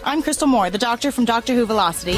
I'm Krystal Moore, the Doctor from Doctor Who Velocity.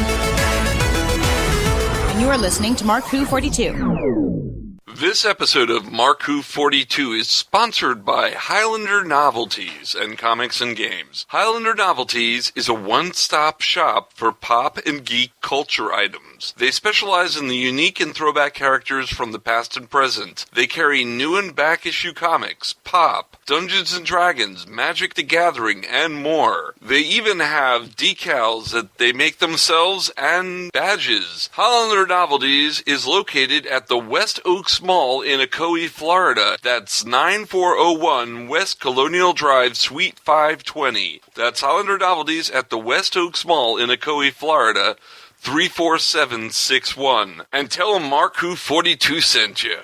And you are listening to Mark Who 42. This episode of Mark Who 42 is sponsored by Highlander Novelties and Comics and Games. Highlander Novelties is a one-stop shop for pop and geek culture items. They specialize in the unique and throwback characters from the past and present. They carry new and back-issue comics, pop, Dungeons & Dragons, Magic the Gathering, and more. They even have decals that they make themselves and badges. Highlander Novelties is located at the West Oaks Mall in Ocoee, Florida. That's 9401 West Colonial Drive, Suite 520. That's Highlander Novelties at the West Oaks Mall in Ocoee, Florida, 34761. And tell them Mark Who 42 sent you.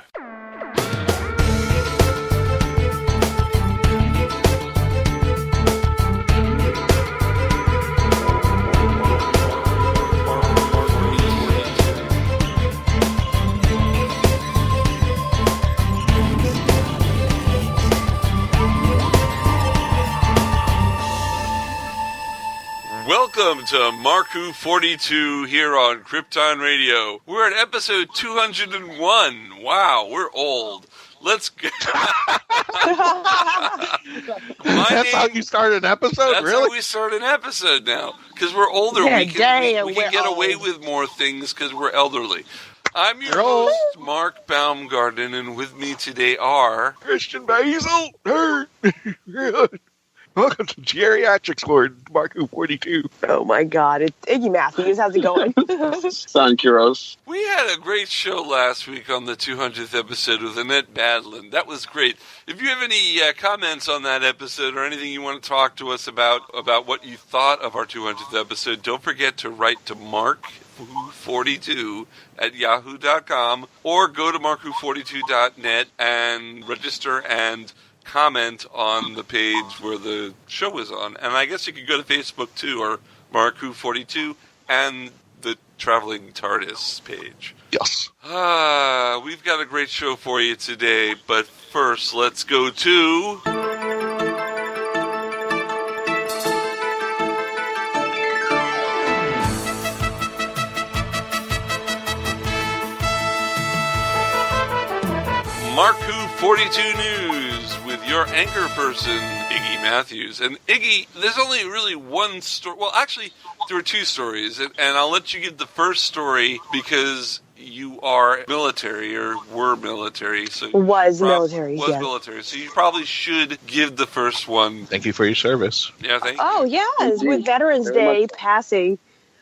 Welcome to Mark Who 42 here on Krypton Radio. We're at episode 201. Wow, we're old. Let's go. That's how you start an episode? That's really? How we start an episode now. Because we're older. Yeah, we can get away with more things because we're elderly. I'm your host, Mark Baumgarten, and with me today are... Christian Basil. Welcome to Geriatrics Lord, Mark Who 42. Oh my God, it's Iggy Matthews. How's it going? Son Kuros. We had a great show last week on the 200th episode with Annette Badland. That was great. If you have any comments on that episode or anything you want to talk to us about what you thought of our 200th episode, don't forget to write to Mark42 at yahoo.com or go to markwho42.net and register and comment on the page where the show is on. And I guess you could go to Facebook too, or Mark Who 42 and the Traveling TARDIS page. Yes. We've got a great show for you today, but first let's go to... Mark Who 42 News with your anchor person, Iggy Matthews. And Iggy, there's only really one story. Well, actually, there are two stories, and I'll let you give the first story because you are military, or were military. Was military, so you probably should give the first one. Thank you for your service. Yeah, thank you. Oh, yes, with Veterans Day passing.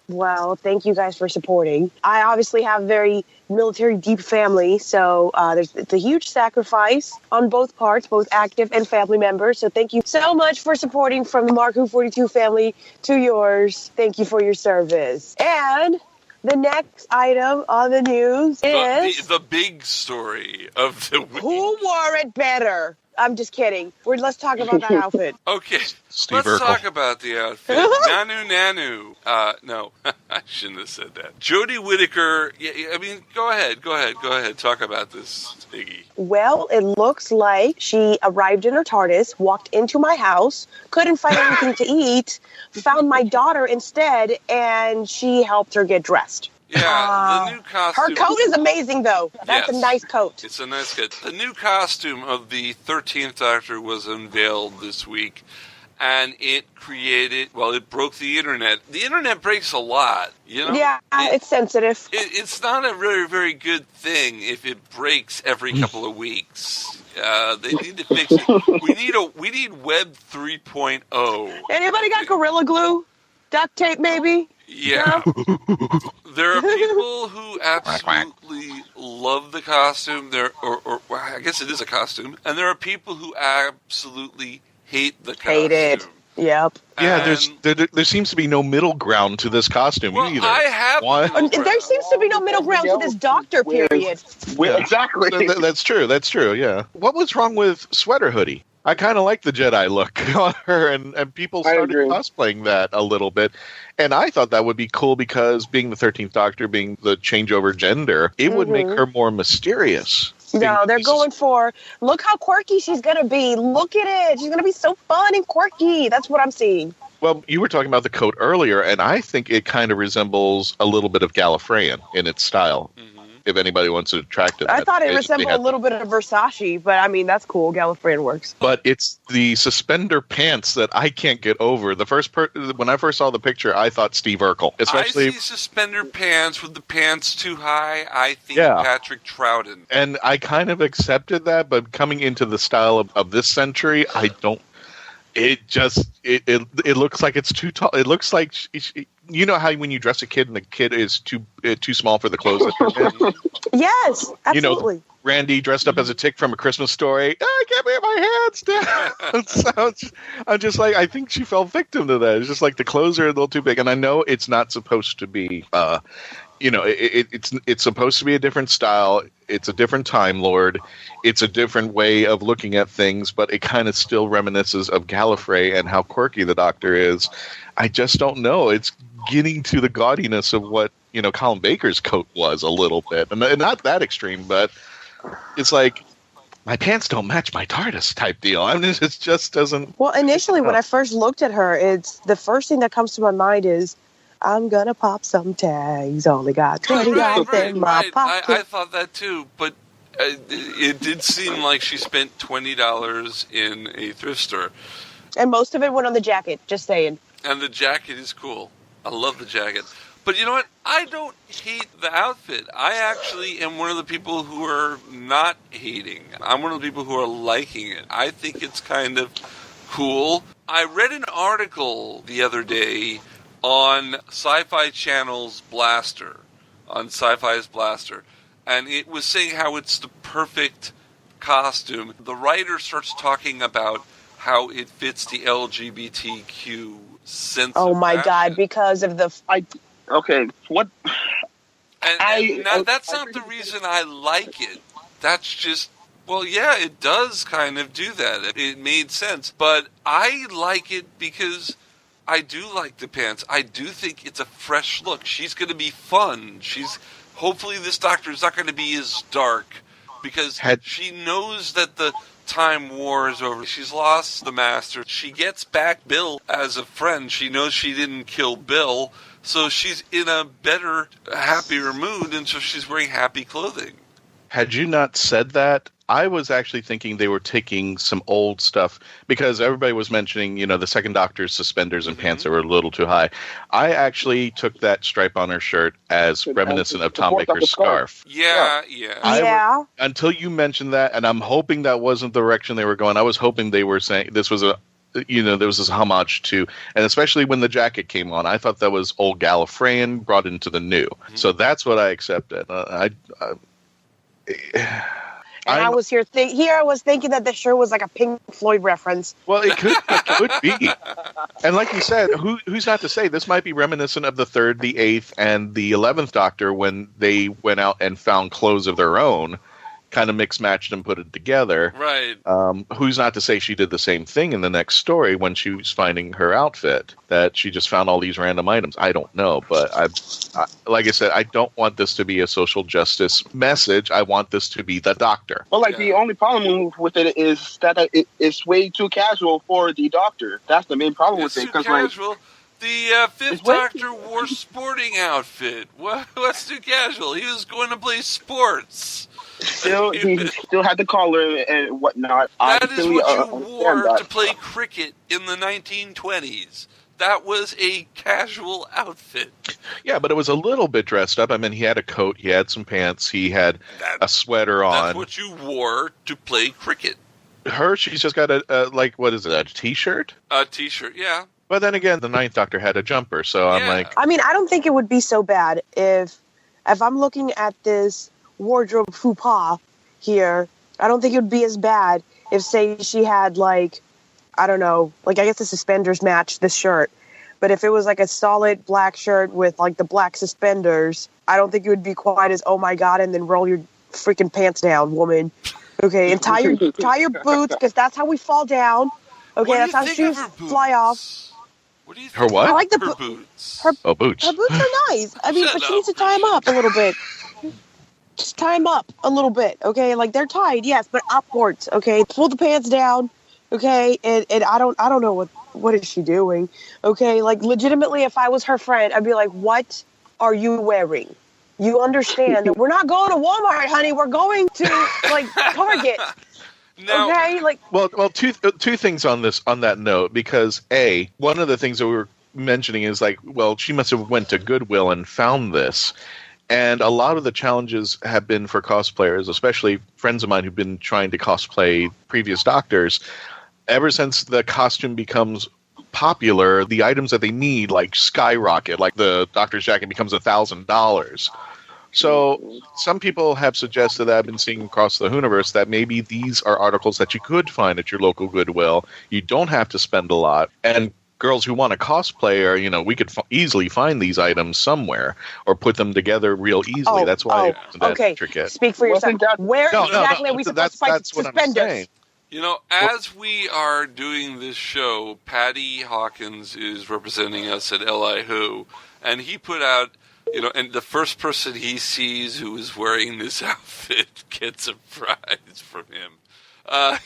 Well, thank you guys for supporting. I obviously have a very military deep family, so it's a huge sacrifice on both parts, both active and family members. So thank you so much for supporting, from the Mark Who 42 family to yours. Thank you for your service. And the next item on the news is... The big story of the week. Who wore it better? I'm just kidding. Let's talk about that outfit. Okay, Steve let's Urkel. talk about the outfit. Nanu. No, I shouldn't have said that. Jodie Whittaker. Yeah, I mean, go ahead. Talk about this, Iggy. Well, it looks like she arrived in her TARDIS, walked into my house, couldn't find anything to eat, found my daughter instead, and she helped her get dressed. Yeah, the new costume. Her coat is amazing, though. That's a nice coat. It's a nice coat. The new costume of the 13th Doctor was unveiled this week, and it broke the internet. The internet breaks a lot, you know? Yeah, it's sensitive. It's not a very, very good thing if it breaks every couple of weeks. They need to fix it. We need Web 3.0. Anybody got Gorilla Glue? Duct tape, maybe? Yeah. There are people who absolutely love the costume. Or I guess it is a costume. And there are people who absolutely hate the costume. Hate it. Yep. Yeah, there seems to be no middle ground to this costume either. I have there seems to be no middle ground to this Doctor period. Exactly. That's true, yeah. What was wrong with Sweater Hoodie? I kind of like the Jedi look on her, and people started cosplaying that a little bit. And I thought that would be cool because being the 13th Doctor, being the changeover gender, it would make her more mysterious. No, they're going for, look how quirky she's going to be. Look at it. She's going to be so fun and quirky. That's what I'm seeing. Well, you were talking about the coat earlier, and I think it kind of resembles a little bit of Gallifreyan in its style. If anybody wants to attract it, I thought it resembled a little bit of Versace, but I mean that's cool. Gallifreyan works. But it's the suspender pants that I can't get over. When I first saw the picture, I thought Steve Urkel. Especially, I see suspender pants with the pants too high. I think Patrick Troughton. And I kind of accepted that, but coming into the style of this century, I don't. It looks like it's too tall. It looks like you know how when you dress a kid and the kid is too small for the clothes that they're in? Yes, absolutely. You know, Randy dressed up as a tick from A Christmas Story. I can't get my hands down. So I'm just like, I think she fell victim to that. It's just like the clothes are a little too big, and I know it's not supposed to be. It's supposed to be a different style. It's a different Time Lord. It's a different way of looking at things, but it kind of still reminisces of Gallifrey and how quirky the Doctor is. I just don't know. It's getting to the gaudiness of what Colin Baker's coat was a little bit, and not that extreme, but it's like my pants don't match my TARDIS type deal. I mean, it just doesn't. Well, initially when I first looked at her, it's the first thing that comes to my mind is, I'm gonna pop some tags. Only got $20 in my pocket. I thought that too, but it did seem like she spent $20 in a thrift store, and most of it went on the jacket. Just saying. And the jacket is cool. I love the jacket. But you know what? I don't hate the outfit. I actually am one of the people who are not hating. I'm one of the people who are liking it. I think it's kind of cool. I read an article the other day on Sci-Fi Channel's Blaster, on Sci-Fi's Blaster, and it was saying how it's the perfect costume. The writer starts talking about how it fits the LGBTQ sense. Oh of my fashion. God! Because of the okay, what? And that's not the reason I like it. That's just, well, yeah, it does kind of do that. It made sense, but I like it because I do like the pants. I do think it's a fresh look. She's going to be fun. Hopefully this Doctor is not going to be as dark because she knows that the Time War is over. She's lost the Master. She gets back Bill as a friend. She knows she didn't kill Bill, so she's in a better, happier mood, and so she's wearing happy clothing. Had you not said that, I was actually thinking they were taking some old stuff because everybody was mentioning, the second Doctor's suspenders and pants that were a little too high. I actually took that stripe on her shirt as reminiscent of Tom Baker's scarf. Yeah. Until you mentioned that, and I'm hoping that wasn't the direction they were going. I was hoping they were saying this was there was this homage to, and especially when the jacket came on, I thought that was old Gallifreyan brought into the new. Mm-hmm. So that's what I accepted. I was I was thinking that the shirt was like a Pink Floyd reference. Well, it could be. And like you said, who's not to say this might be reminiscent of the 3rd, the 8th, and the 11th Doctor when they went out and found clothes of their own, kind of mixed, matched, and put it together. Right. Who's not to say she did the same thing in the next story when she was finding her outfit, that she just found all these random items. I don't know, but like I said, I don't want this to be a social justice message. I want this to be the Doctor. Well, the only problem with it is that it's way too casual for the Doctor. That's the main problem with it. Too casual. The 5th Doctor wore sporting outfit. What's too casual? He was going to play sports. He still had the collar and whatnot. That is what you wore to play cricket in the 1920s. That was a casual outfit. Yeah, but it was a little bit dressed up. I mean, he had a coat, he had some pants, he had a sweater on. That's what you wore to play cricket. She's just got a T-shirt? A T-shirt, yeah. But then again, the 9th Doctor had a jumper, so I'm like... I mean, I don't think it would be so bad if I'm looking at this wardrobe faux pas here, I don't think it would be as bad if, say, she had, I don't know, I guess the suspenders match the shirt. But if it was, a solid black shirt with, the black suspenders, I don't think it would be quite as, oh, my God, and then roll your freaking pants down, woman. Okay, and tie your boots, because that's how we fall down. Okay, that's how shoes fly off. What do you think? Her what? I like her boots. Boots. Her boots are nice. I mean, but she needs to tie them up a little bit. Just tie them up a little bit, okay? They're tied, yes, but upwards, okay? Pull the pants down, okay? And I don't know what is she doing? Okay, like legitimately, if I was her friend, I'd be like, what are you wearing? You understand that we're not going to Walmart, honey. We're going to like Target. Now, okay, like well, two things on that note, because one of the things that we were mentioning is like, well, she must have went to Goodwill and found this. And a lot of the challenges have been for cosplayers, especially friends of mine who've been trying to cosplay previous doctors. Ever since the costume becomes popular, the items that they need like skyrocket, like the doctor's jacket becomes $1,000. So some people have suggested that I've been seeing across the WHOniverse that maybe these are articles that you could find at your local Goodwill. You don't have to spend a lot. And girls who want to cosplay, or we could easily find these items somewhere or put them together real easily. That's why it's that intricate. Speak for yourself. Where exactly are we supposed to find suspenders? As we are doing this show, Patty Hawkins is representing us at LI Who, and he put out, and the first person he sees who is wearing this outfit gets a prize from him.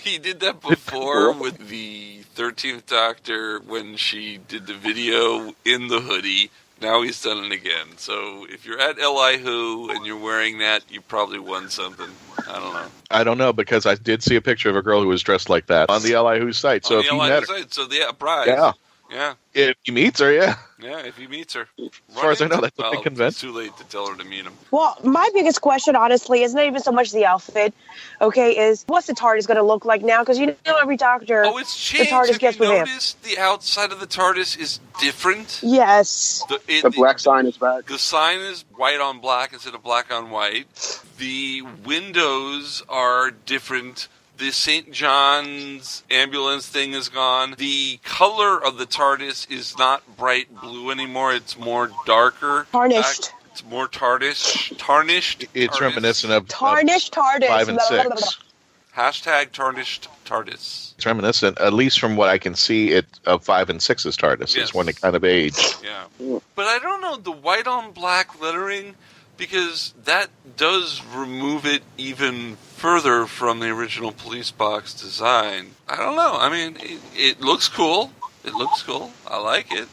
He did that before with the 13th Doctor when she did the video in the hoodie. Now he's done it again. So if you're at LI Who and you're wearing that, you probably won something. I don't know. I don't know, because I did see a picture of a girl who was dressed like that on the LI Who site. So if you met her, a prize. Yeah. If he meets her, yeah. Yeah, if he meets her. As far as I know, that's a big convention. It's too late to tell her to meet him. Well, my biggest question, honestly, is not even so much the outfit, is what's the TARDIS going to look like now? Because every Doctor, it's changed. The TARDIS gets with him. Noticed the outside of the TARDIS is different? Yes. The black sign is back. The sign is white on black instead of black on white. The windows are different. The St. John's ambulance thing is gone. The color of the TARDIS is not bright blue anymore. It's more darker. Tarnished. It's more tarnished. It's reminiscent of tarnished TARDIS. 5 and 6. Hashtag tarnished TARDIS. It's reminiscent, at least from what I can see, of 5 and 6's TARDIS. Is when it kind of aged. Yeah. But I don't know, the white on black lettering, because that does remove it even further from the original police box design. I don't know. I mean, it looks cool. It looks cool. I like it.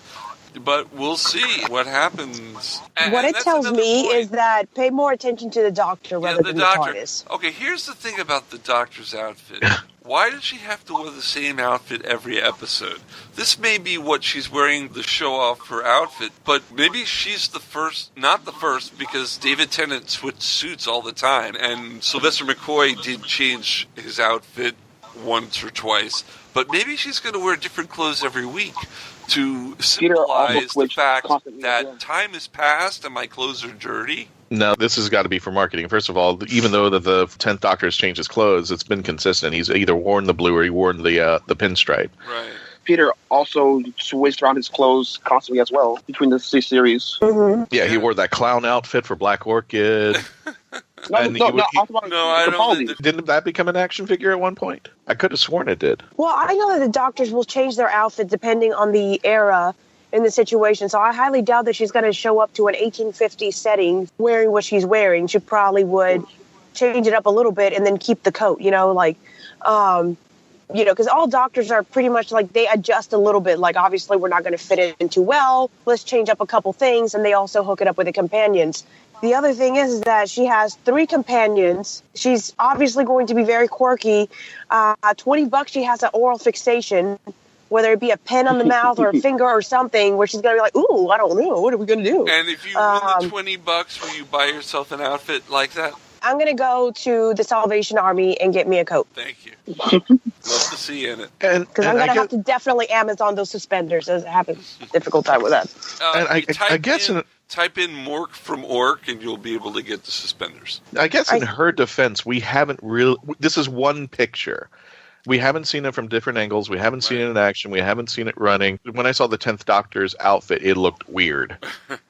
But we'll see what happens. What it tells me is that pay more attention to the Doctor rather than the TARDIS. Okay, here's the thing about the Doctor's outfit. Why does she have to wear the same outfit every episode? This may be what she's wearing to show off her outfit, but maybe she's not the first, because David Tennant switched suits all the time, and Sylvester McCoy did change his outfit once or twice, but maybe she's going to wear different clothes every week to symbolize the fact that time has passed and my clothes are dirty. No, this has got to be for marketing. First of all, even though the 10th Doctor has changed his clothes, it's been consistent. He's either worn the blue or he worn the pinstripe. Right. Peter also switched around his clothes constantly as well between the series. Mm-hmm. Yeah, he wore that clown outfit for Black Orchid. I don't. Didn't that become an action figure at one point? I could have sworn it did. Well, I know that the Doctors will change their outfit depending on the era in the situation, so I highly doubt that she's going to show up to an 1850s setting wearing what she's wearing. She probably would change it up a little bit and then keep the coat, because all Doctors are pretty much like they adjust a little bit. Like, obviously, we're not going to fit it in too well. Let's change up a couple things, and they also hook it up with the companions. The other thing is that she has 3 companions. She's obviously going to be very quirky. $20, she has an oral fixation, whether it be a pen on the mouth or a finger or something, where she's going to be like, ooh, I don't know. What are we going to do? And if you win the $20, will you buy yourself an outfit like that? I'm going to go to the Salvation Army and get me a coat. Thank you. Love to see you in it. Because I'm going to have to definitely Amazon those suspenders, as I have a difficult time with that. Type in Mork from Orc, and you'll be able to get the suspenders. I guess in her defense, we haven't really... This is one picture. We haven't seen it from different angles. We haven't seen it in action. We haven't seen it running. When I saw the 10th Doctor's outfit, it looked weird.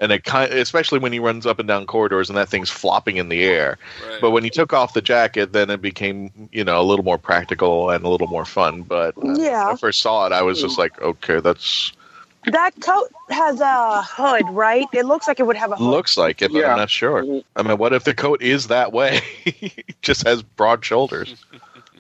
And especially when he runs up and down corridors and that thing's flopping in the air. Right. But when he took off the jacket, then it became, a little more practical and a little more fun. But when I first saw it, I was just like, okay, that's... That coat has a hood, right? It looks like it would have a hood. Looks like it, but I'm not sure. I mean, what if the coat is that way? It just has broad shoulders.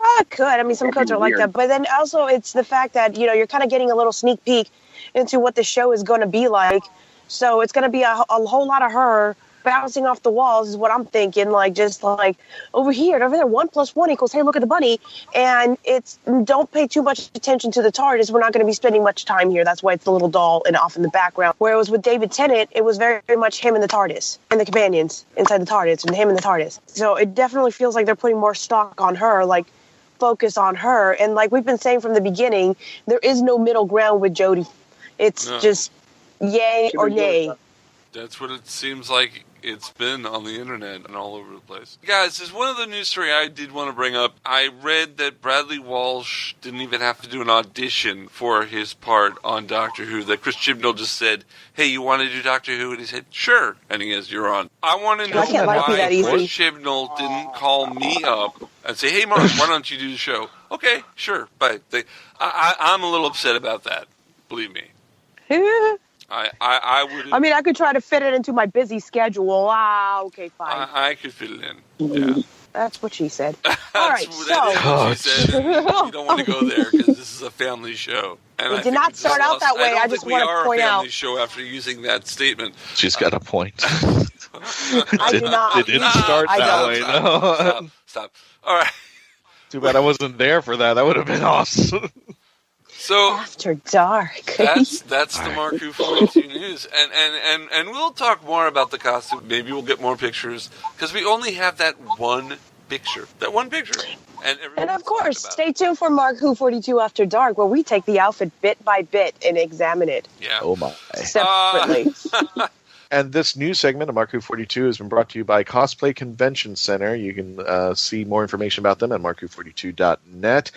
Oh, it could. I mean, some codes are like that. But then also it's the fact that, you're kind of getting a little sneak peek into what the show is going to be like. So it's going to be a whole lot of her bouncing off the walls is what I'm thinking. Like, just like over here and over there, 1 + 1 = hey, look at the bunny. And don't pay too much attention to the TARDIS. We're not going to be spending much time here. That's why it's the little doll and off in the background. Whereas with David Tennant, it was very, very much him and the TARDIS and the companions inside the TARDIS and him and the TARDIS. So it definitely feels like they're putting more stock on her, like focus on her. And like we've been saying from the beginning, there is no middle ground with Jodie. It's just yay or nay. That's what it seems like it's been on the internet and all over the place. Guys, there's one other news story I did want to bring up. I read that Bradley Walsh didn't even have to do an audition for his part on Doctor Who. That Chris Chibnall just said, hey, you want to do Doctor Who? And he said, sure. And he goes, you're on. I want to know why Chris Chibnall didn't call me up and say, hey, Mark, why don't you do the show? Okay, sure. But I'm a little upset about that. Believe me. I would. I mean, I could try to fit it into my busy schedule. Okay, fine. I could fit it in. Yeah. That's what she said. All right, so what she said. You don't want to go there because this is a family show. And it did not start out that way. I just want to point out. We are a family show after using that statement. She's got a point. I do not. It didn't start that way. No. Stop. All right. Too bad I wasn't there for that. That would have been awesome. So after dark. That's the Mark Who 42 news, and we'll talk more about the costume. Maybe we'll get more pictures because we only have that one picture. And of course, stay tuned for Mark Who 42 After Dark, where we take the outfit bit by bit and examine it. Yeah. Oh my. Separately. And this news segment of Mark Who 42 has been brought to you by Cosplay Convention Center. You can see more information about them at markwho42.net.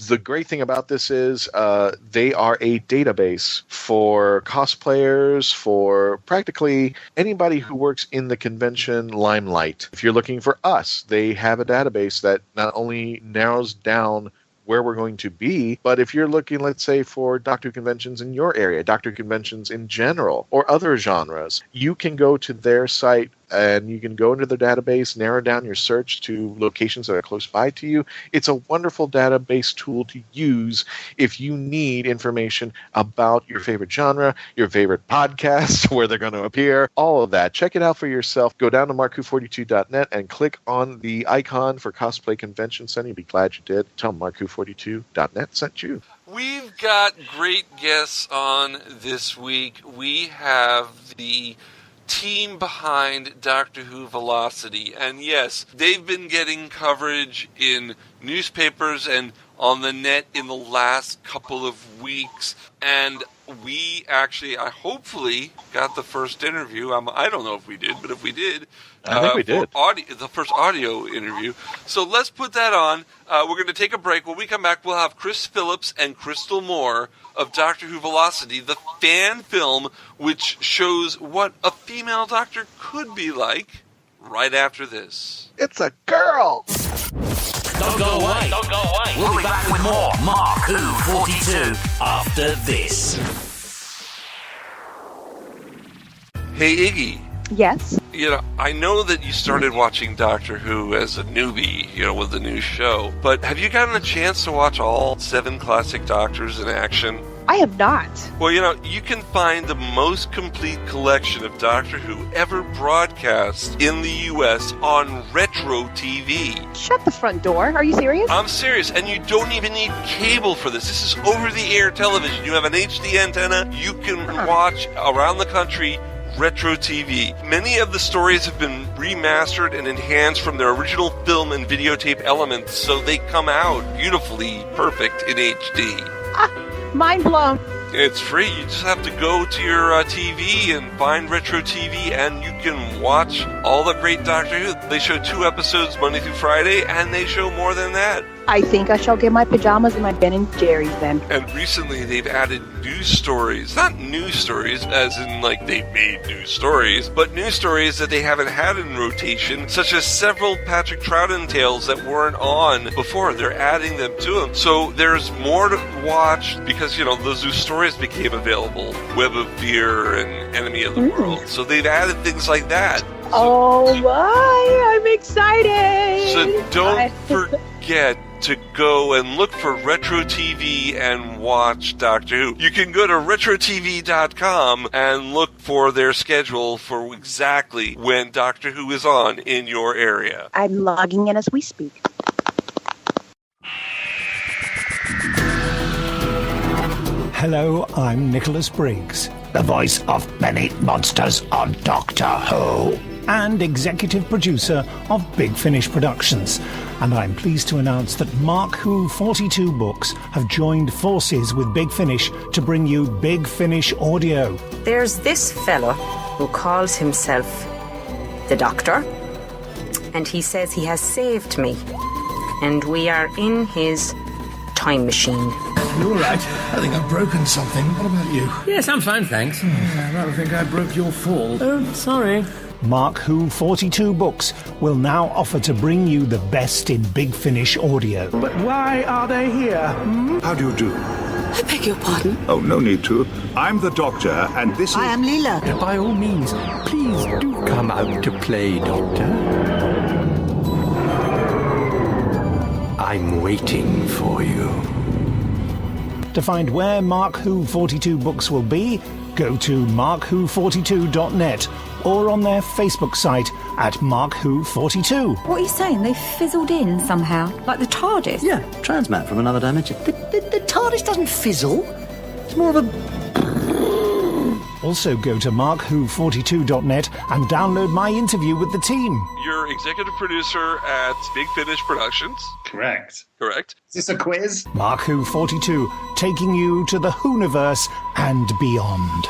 The great thing about this is they are a database for cosplayers, for practically anybody who works in the convention limelight. If you're looking for us, they have a database that not only narrows down where we're going to be, but if you're looking, let's say, for Doctor Who conventions in your area, Doctor Who conventions in general, or other genres, you can go to their site and you can go into the database, narrow down your search to locations that are close by to you. It's a wonderful database tool to use if you need information about your favorite genre, your favorite podcast, where they're going to appear, all of that. Check it out for yourself. Go down to markwho42.net and click on the icon for Cosplay Convention Center. You'll be glad you did. Tell them markwho42.net sent you. We've got great guests on this week. We have the team behind Doctor Who Velocity, and yes, they've been getting coverage in newspapers and on the net in the last couple of weeks, and we actually, I hopefully got the first interview. I don't know if we did, but if we did, I think we did. The first audio interview. So let's put that on. We're going to take a break. When we come back, we'll have Chris Phillips and Krystal Moore of Doctor Who Velocity, the fan film which shows what a female doctor could be like, right after this. It's a girl! Don't go away. Don't go away. We'll be back with more Mark Who 42 after this. Hey, Iggy. Yes. I know that you started watching Doctor Who as a newbie, with the new show, but have you gotten a chance to watch all 7 classic Doctors in action? I have not. Well, you can find the most complete collection of Doctor Who ever broadcast in the U.S. on Retro TV. Shut the front door. Are you serious? I'm serious, and you don't even need cable for this. This is over-the-air television. You have an HD antenna. You can watch around the country Retro TV. Many of the stories have been remastered and enhanced from their original film and videotape elements, so they come out beautifully perfect in HD. Mind blown. It's free. You just have to go to your TV and find Retro TV, and you can watch all the great Doctor Who. They show 2 episodes Monday through Friday, and they show more than that. I think I shall get my pajamas and my Ben & Jerry's then. And recently they've added new stories. Not new stories as in like they've made new stories, but new stories that they haven't had in rotation, such as several Patrick Troughton tales that weren't on before. They're adding them to them. So there's more to watch because, those new stories became available. Web of Fear and Enemy of the World. So they've added things like that. Oh my, I'm excited. So don't forget to go and look for Retro TV and watch Doctor Who. You can go to RetroTV.com and look for their schedule for exactly when Doctor Who is on in your area. I'm logging in as we speak. Hello, I'm Nicholas Briggs, the voice of many monsters on Doctor Who, and executive producer of Big Finish Productions. And I'm pleased to announce that Mark Who 42 Books have joined forces with Big Finish to bring you Big Finish Audio. There's this fellow who calls himself the Doctor, and he says he has saved me, and we are in his time machine. You all right? I think I've broken something. What about you? Yes, I'm fine, thanks. I rather think I broke your fall. Oh, sorry. Mark Who 42 Books will now offer to bring you the best in Big Finish audio. But why are they here? How do you do? I beg your pardon? Oh, no need to. I'm the Doctor, and this is... I am Leela. By all means, please do come out to play, Doctor. I'm waiting for you. To find where Mark Who 42 Books will be, go to markwho42.net or on their Facebook site at markwho42. What are you saying? They fizzled in somehow, like the TARDIS? Yeah, transmat from another dimension. The TARDIS doesn't fizzle. It's more of a... Also go to markwho42.net and download my interview with the team. You're executive producer at Big Finish Productions. Correct. Correct. Is this a quiz? Mark Who 42, taking you to the WHOniverse and beyond.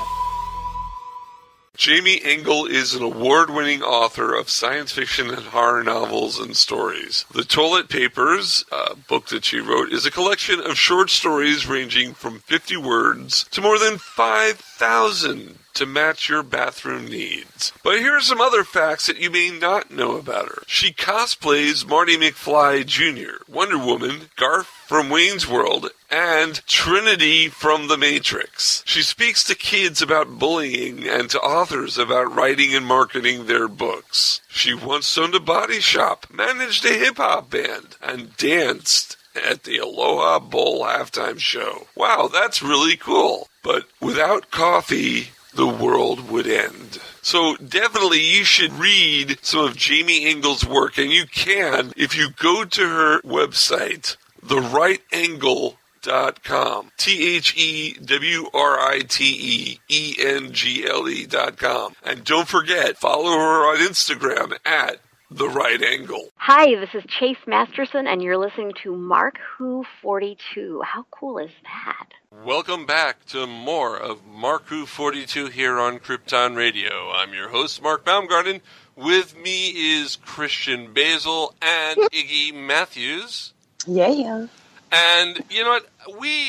Jamie Engel is an award-winning author of science fiction and horror novels and stories. The Toilet Papers, a book that she wrote, is a collection of short stories ranging from 50 words to more than 5,000 to match your bathroom needs. But here are some other facts that you may not know about her. She cosplays Marty McFly Jr., Wonder Woman, Garth from Wayne's World, and Trinity from The Matrix. She speaks to kids about bullying and to authors about writing and marketing their books. She once owned a body shop, managed a hip-hop band, and danced at the Aloha Bowl halftime show. Wow, that's really cool. But without coffee, the world would end. So definitely you should read some of Jamie Engel's work, and you can if you go to her website, therighteangle.com. THEWRITEENGLE.com. And don't forget, follow her on Instagram at The Right Angle. Hi, this is Chase Masterson, and you're listening to Mark Who 42. How cool is that? Welcome back to more of Mark Who 42 here on Krypton Radio. I'm your host, Mark Baumgarten. With me is Christian Basil and Iggy Matthews. Yeah. And you know what?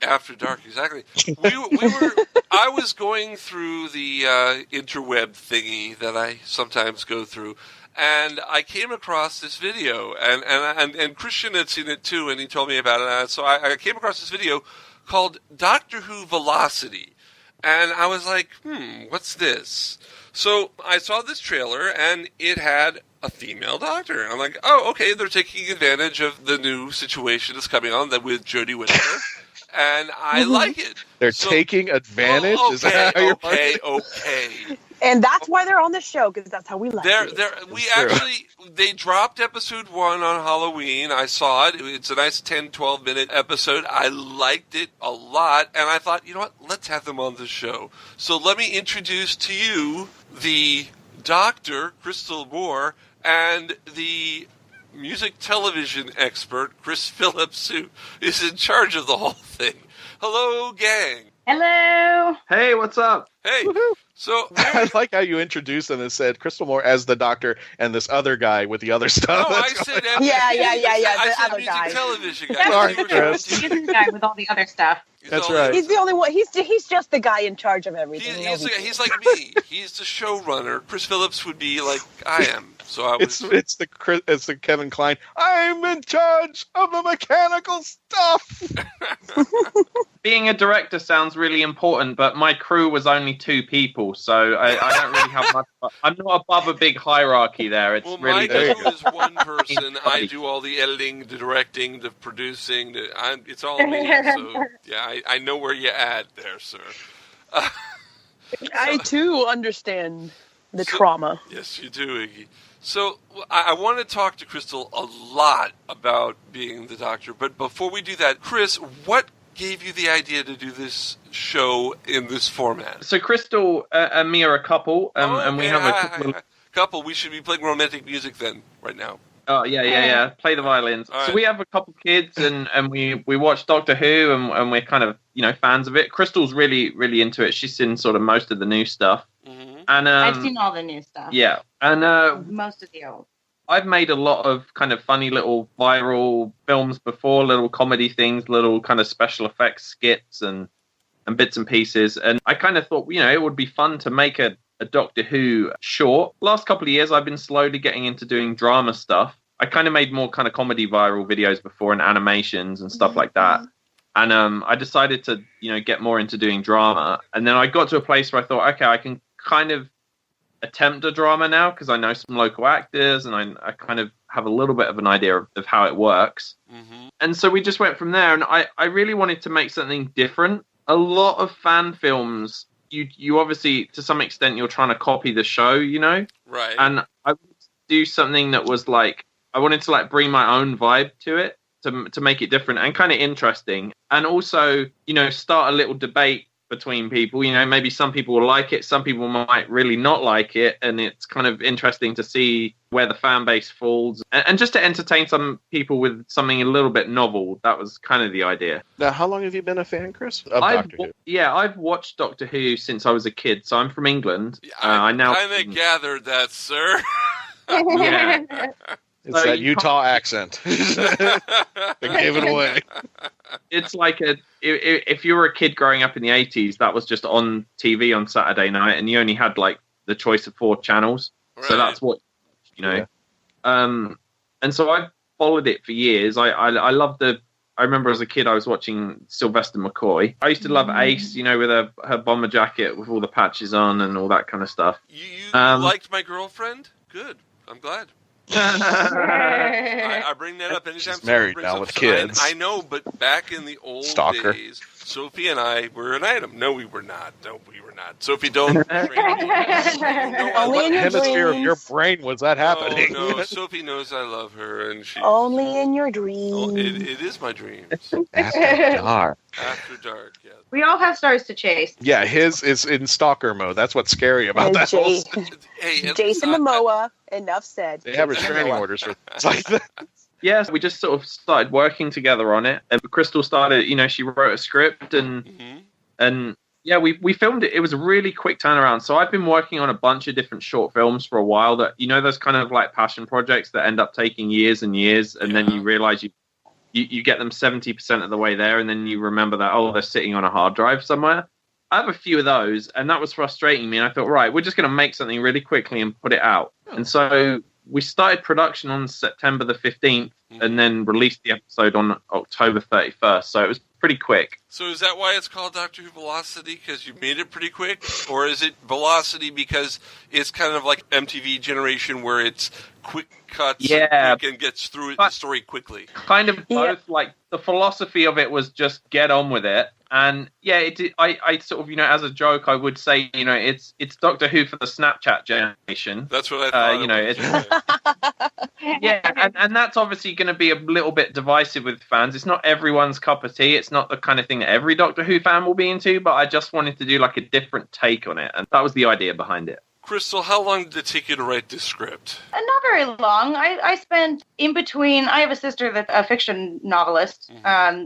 After dark, exactly. I was going through the interweb thingy that I sometimes go through, and I came across this video, and Christian had seen it too, and he told me about it. And so I came across this video called Doctor Who Velocity, and I was like, what's this? So I saw this trailer, and it had a female doctor. I'm like, oh, okay, they're taking advantage of the new situation that's coming on with Jodie Whittaker, and I like it. They're taking advantage? Well, okay, Is that how you're okay. And that's why they're on the show, because that's how we like it. They dropped episode 1 on Halloween. I saw it. It's a nice 10, 12-minute episode. I liked it a lot, and I thought, you know what, let's have them on the show. So let me introduce to you the Dr. Krystal Moore and the music television expert, Chris Phillips, who is in charge of the whole thing. Hello, gang. Hello. Hey, what's up? Hey. Woohoo. So I like how you introduced them and said Krystal Moore as the doctor and this other guy with the other stuff. Oh, I said yeah. I said other music guy. television guy. Sorry, Chris. He's the guy with all the other stuff. That's right. He's the only one. He's just the guy in charge of everything. He's like me. He's the showrunner. Chris Phillips would be like I am. So I was. It's the Kevin Kline. I'm in charge of the mechanical stuff. Being a director sounds really important, but my crew was only 2 people. Crystal, so I don't really have much. I'm not above a big hierarchy there. It's really my job is one person. I do all the editing, the directing, the producing. It's all me. So yeah, I know where you add there, sir. I too understand the trauma. Yes, you do, Iggy. So I want to talk to Krystal a lot about being the Doctor, but before we do that, Chris, what gave you the idea to do this show in this format? So Krystal and me are a couple, and we have a couple. We should be playing romantic music then, right now. Oh, yeah. Play the violins. All right. So we have a couple kids, and we watch Doctor Who, and we're kind of, fans of it. Krystal's really, really into it. She's seen sort of most of the new stuff. Mm-hmm. And I've seen all the new stuff. Yeah. And most of the old. I've made a lot of kind of funny little viral films before, little comedy things, little kind of special effects skits and bits and pieces. And I kind of thought, it would be fun to make a Doctor Who short. Last couple of years, I've been slowly getting into doing drama stuff. I kind of made more kind of comedy viral videos before and animations and stuff like that. And I decided to, get more into doing drama. And then I got to a place where I thought, okay, I can kind of attempt a drama now because I know some local actors and I kind of have a little bit of an idea of how it works. Mm-hmm. And so we just went from there. And I really wanted to make something different. A lot of fan films, you obviously, to some extent, you're trying to copy the show, Right. And I wanted to do something that was like, I wanted to like bring my own vibe to it to make it different and kind of interesting. And also, start a little debate between people. Maybe some people will like it, some people might really not like it, and it's kind of interesting to see where the fan base falls and just to entertain some people with something a little bit novel. That was kind of the idea. Now, how long have you been a fan, Chris, of Doctor Who? Yeah, I've watched Doctor Who since I was a kid, so I'm from England. I now kind of gathered that, sir. Yeah. It's that Utah accent. They gave it away. It's like if you were a kid growing up in the 80s, that was just on TV on Saturday night, and you only had like the choice of 4 channels. Right. So that's what, Yeah. And so I've followed it for years. I love I remember as a kid I was watching Sylvester McCoy. I used to love Ace, with her bomber jacket with all the patches on and all that kind of stuff. You liked my girlfriend? Good. I'm glad. I bring that up anytime. She's married now with kids. I know, but back in the old days, Sophie and I were an item. No, we were not. Sophie, don't. What hemisphere of your brain was that happening? No, Sophie knows I love her, and she. Only in your dreams. Oh, it is my dreams. After dark. After dark, yes. We all have stars to chase. Yeah, his is in stalker mode. That's what's scary about that whole. Hey, Jason Momoa. Enough said. They have restraining orders for things like that. Yes, we just sort of started working together on it. And Krystal started, she wrote a script and yeah, we filmed it. It was a really quick turnaround. So I've been working on a bunch of different short films for a while that, those kind of like passion projects that end up taking years and years. And then you realize you get them 70% of the way there. And then you remember that, they're sitting on a hard drive somewhere. I have a few of those, and that was frustrating me. And I thought, right, we're just going to make something really quickly and put it out. And so we started production on September the 15th and then released the episode on October 31st. So it was pretty quick. So is that why it's called Doctor Who Velocity? Because you made it pretty quick? Or is it Velocity because it's kind of like MTV Generation where it's quick cuts and gets through the story quickly? Kind of both. Like, the philosophy of it was just get on with it. And yeah, I sort of, as a joke, I would say, it's Doctor Who for the Snapchat generation. That's what I thought. And that's obviously going to be a little bit divisive with fans. It's not everyone's cup of tea. It's not the kind of thing that every Doctor Who fan will be into, but I just wanted to do like a different take on it. And that was the idea behind it. Krystal, how long did it take you to write this script? Not very long. I spent in between. I have a sister that's a fiction novelist.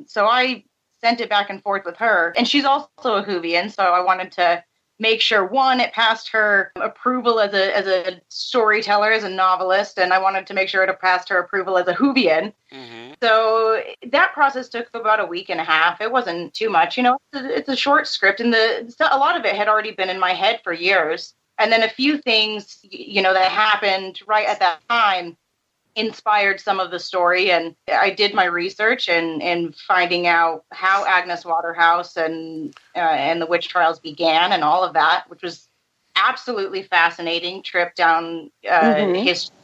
So I sent it back and forth with her. And she's also a Whovian, so I wanted to make sure, one, it passed her approval as a storyteller, as a novelist, and I wanted to make sure it passed her approval as a Whovian. So that process took about a week and a half. It wasn't too much. It's a short script, and a lot of it had already been in my head for years. And then a few things, that happened right at that time inspired some of the story. And I did my research and finding out how Agnes Waterhouse and the witch trials began and all of that, which was absolutely fascinating trip down history.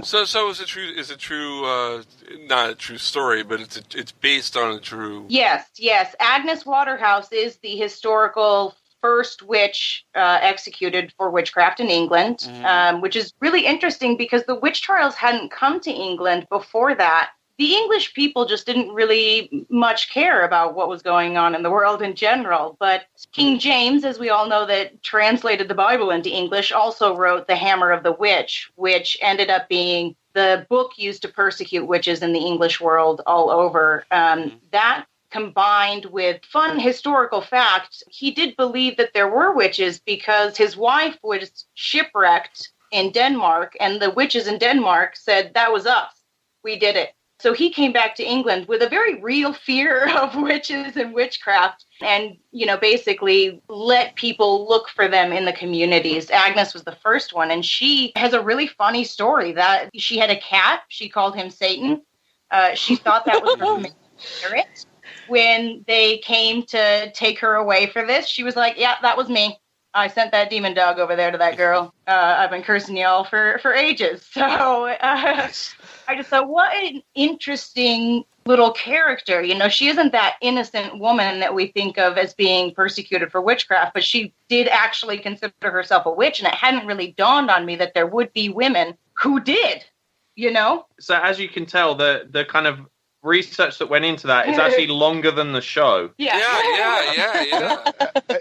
So is it true? Is it true? Not a true story, but it's based on a true. Yes. Agnes Waterhouse is the historical first witch executed for witchcraft in England, which is really interesting because the witch trials hadn't come to England before that. The English people just didn't really much care about what was going on in the world in general. But King James, as we all know, that translated the Bible into English, also wrote The Hammer of the Witch, which ended up being the book used to persecute witches in the English world all over. That combined with fun historical fact, he did believe that there were witches because his wife was shipwrecked in Denmark, and the witches in Denmark said, that was us. We did it. So he came back to England with a very real fear of witches and witchcraft and, basically let people look for them in the communities. Agnes was the first one, and she has a really funny story that she had a cat. She called him Satan. She thought that was her spirit. When they came to take her away for this, she was like, yeah, that was me. I sent that demon dog over there to that girl. I've been cursing y'all for ages. So I just thought, what an interesting little character. She isn't that innocent woman that we think of as being persecuted for witchcraft, but she did actually consider herself a witch, and it hadn't really dawned on me that there would be women who did, So as you can tell, the kind of research that went into that is actually longer than the show. Yeah.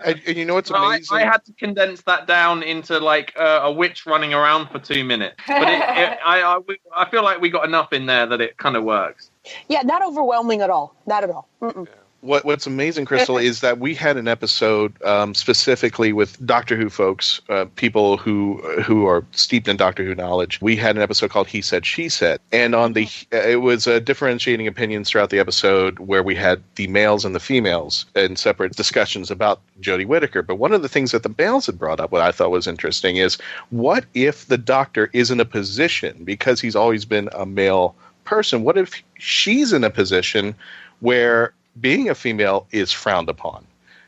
And you know what's amazing? I had to condense that down into like a witch running around for 2 minutes. But I feel like we got enough in there that it kind of works. Yeah, not overwhelming at all. Not at all. Mm-mm. What's amazing, Krystal, is that we had an episode specifically with Doctor Who folks, people who are steeped in Doctor Who knowledge. We had an episode called He Said, She Said. And it was differentiating opinions throughout the episode where we had the males and the females in separate discussions about Jodie Whittaker. But one of the things that the males had brought up, what I thought was interesting, is what if the Doctor is in a position, because he's always been a male person, what if she's in a position where being a female is frowned upon,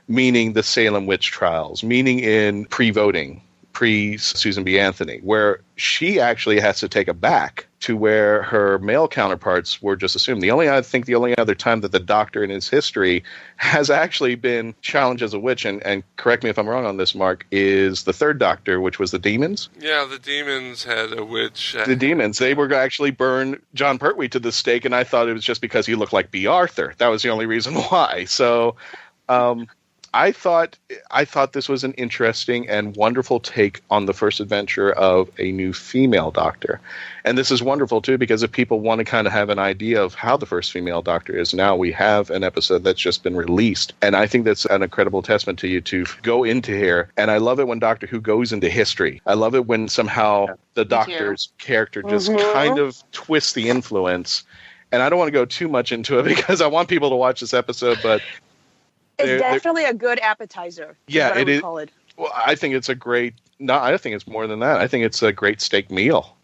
meaning the Salem witch trials, meaning in pre-voting, pre-Susan B. Anthony, where she actually has to take a back to where her male counterparts were just assumed. I think the only other time that the Doctor in his history has actually been challenged as a witch, and correct me if I'm wrong on this, Mark, is the third Doctor, which was the Demons. Yeah, the Demons had a witch. The Demons, they were actually burn John Pertwee to the stake, and I thought it was just because he looked like B. Arthur. That was the only reason why. So I thought this was an interesting and wonderful take on the first adventure of a new female Doctor. And this is wonderful, too, because if people want to kind of have an idea of how the first female Doctor is now, we have an episode that's just been released. And I think that's an incredible testament to you to go into here. And I love it when Doctor Who goes into history. I love it when somehow the Doctor's character just kind of twists the influence. And I don't want to go too much into it because I want people to watch this episode, but it's definitely a good appetizer. Yeah, it is. Well, I think it's a great. No, I think it's more than that. I think it's a great steak meal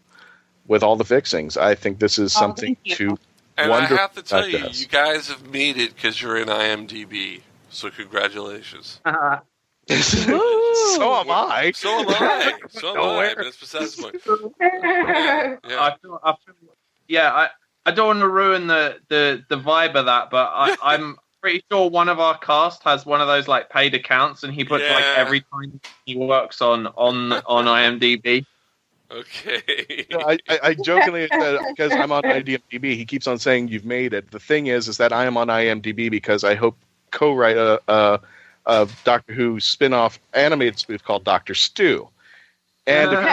with all the fixings. I think this is something to. And I have to tell you, you guys have made it because you're in IMDb. So congratulations. So am I. So am I. That's besides the point. I don't want to ruin the vibe of that, but I'm pretty sure one of our cast has one of those like paid accounts, and he puts like every time he works on IMDb. Okay. I jokingly said because I'm on IMDb, he keeps on saying you've made it. The thing is that I am on IMDb because I hope co-write a Doctor Who spin-off animated spoof called Dr. Stew, and if you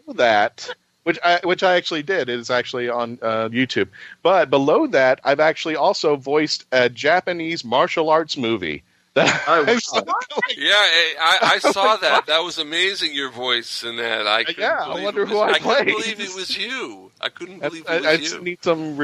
know that. Which I actually did. It is actually on YouTube. But below that, I've actually also voiced a Japanese martial arts movie. I saw that. That was amazing, your voice in that. I wonder who I played. couldn't believe it was you. I couldn't believe it was you. I just need some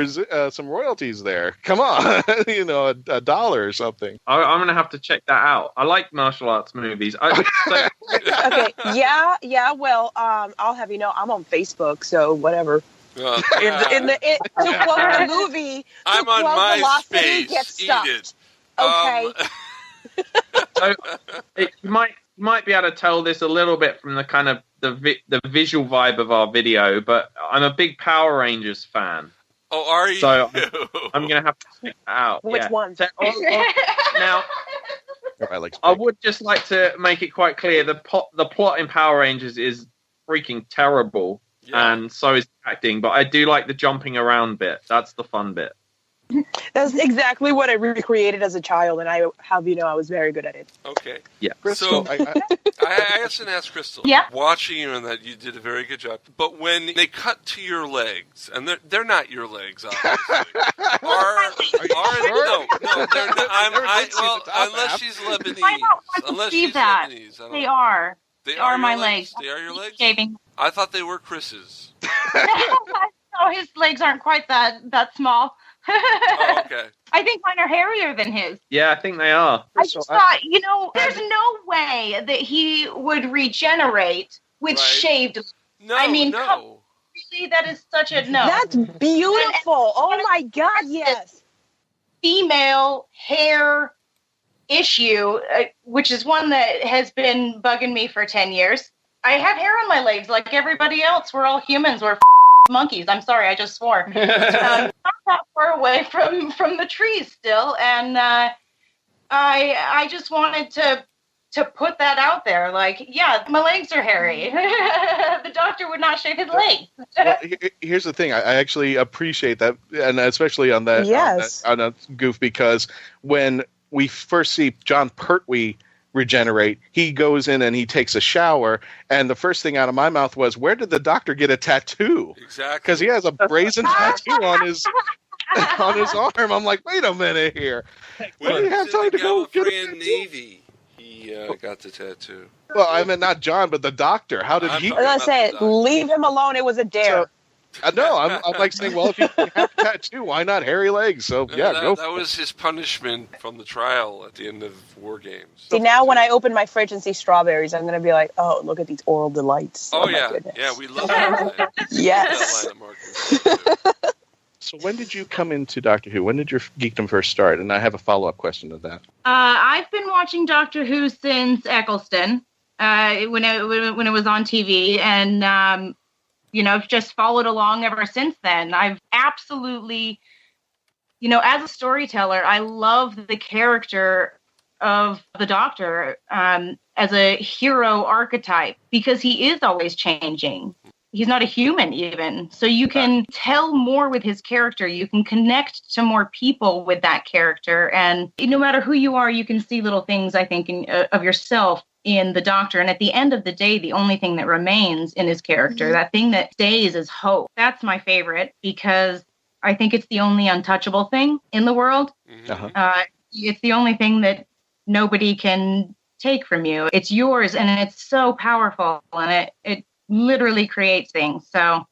royalties there. Come on. $1 or something. I'm going to have to check that out. I like martial arts movies. Okay. Yeah. Well, I'll have you know, I'm on Facebook, so whatever. To quote the movie, I'm on MySpace. Gets stuffed. Okay. You might be able to tell this a little bit from the kind of the visual vibe of our video, but I'm a big Power Rangers fan. Oh, are you? So I'm going to have to stick that out. Which one? Now, I would just like to make it quite clear, the plot in Power Rangers is freaking terrible, and so is the acting, but I do like the jumping around bit. That's the fun bit. That's exactly what I recreated as a child, and I was very good at it. Okay. Yeah. So I asked Krystal. Yeah. Watching you in that, you did a very good job. But when they cut to your legs, and they're not your legs, obviously. No, they're not. Unless she's Lebanese. Unless she's Lebanese. They are. They are my legs. They are your legs? Shaving. I thought they were Chris's. No, his legs aren't quite that small. Oh, okay. I think mine are hairier than his. Yeah, I think they are. I just thought, there's no way that he would regenerate with shaved. No, I mean, no. Really, that is such a no. That's beautiful. Oh my God, yes. Female hair issue, which is one that has been bugging me for 10 years. I have hair on my legs like everybody else. We're all humans. We're monkeys. I'm sorry, I just swore. Not that far away from the trees still, and I just wanted to put that out there. Like, yeah, my legs are hairy. The doctor would not shave his legs. Well, here's the thing. I actually appreciate that, and especially on that, on that goof, because when we first see John Pertwee regenerate, he goes in and he takes a shower, and the first thing out of my mouth was, where did the doctor get a tattoo? Exactly. Because he has a brazen tattoo on his arm. I'm like, wait a minute here. When do you have time to go get a tattoo? Navy, he got the tattoo. Well, I mean, not John, but the doctor. How did he? I was gonna say, leave him alone. It was a dare. No, I'm like saying, well, if you have a tattoo, why not hairy legs? So go. That was his punishment from the trial at the end of War Games. See, now when I open my fridge and see strawberries, I'm gonna be like, oh, look at these oral delights. Oh my yeah, goodness. yeah, we love that. Yes. So when did you come into Doctor Who? When did your geekdom first start? And I have a follow-up question to that. I've been watching Doctor Who since Eccleston, when it was on TV, and I've just followed along ever since then. I've absolutely, as a storyteller, I love the character of the Doctor as a hero archetype, because he is always changing. He's not a human even. So you can tell more with his character. You can connect to more people with that character. And no matter who you are, you can see little things, I think, of yourself in the Doctor. And at the end of the day, the only thing that remains in his character, that thing that stays, is hope. That's my favorite, because I think it's the only untouchable thing in the world. It's the only thing that nobody can take from you. It's yours, and it's so powerful, and it literally creates things. So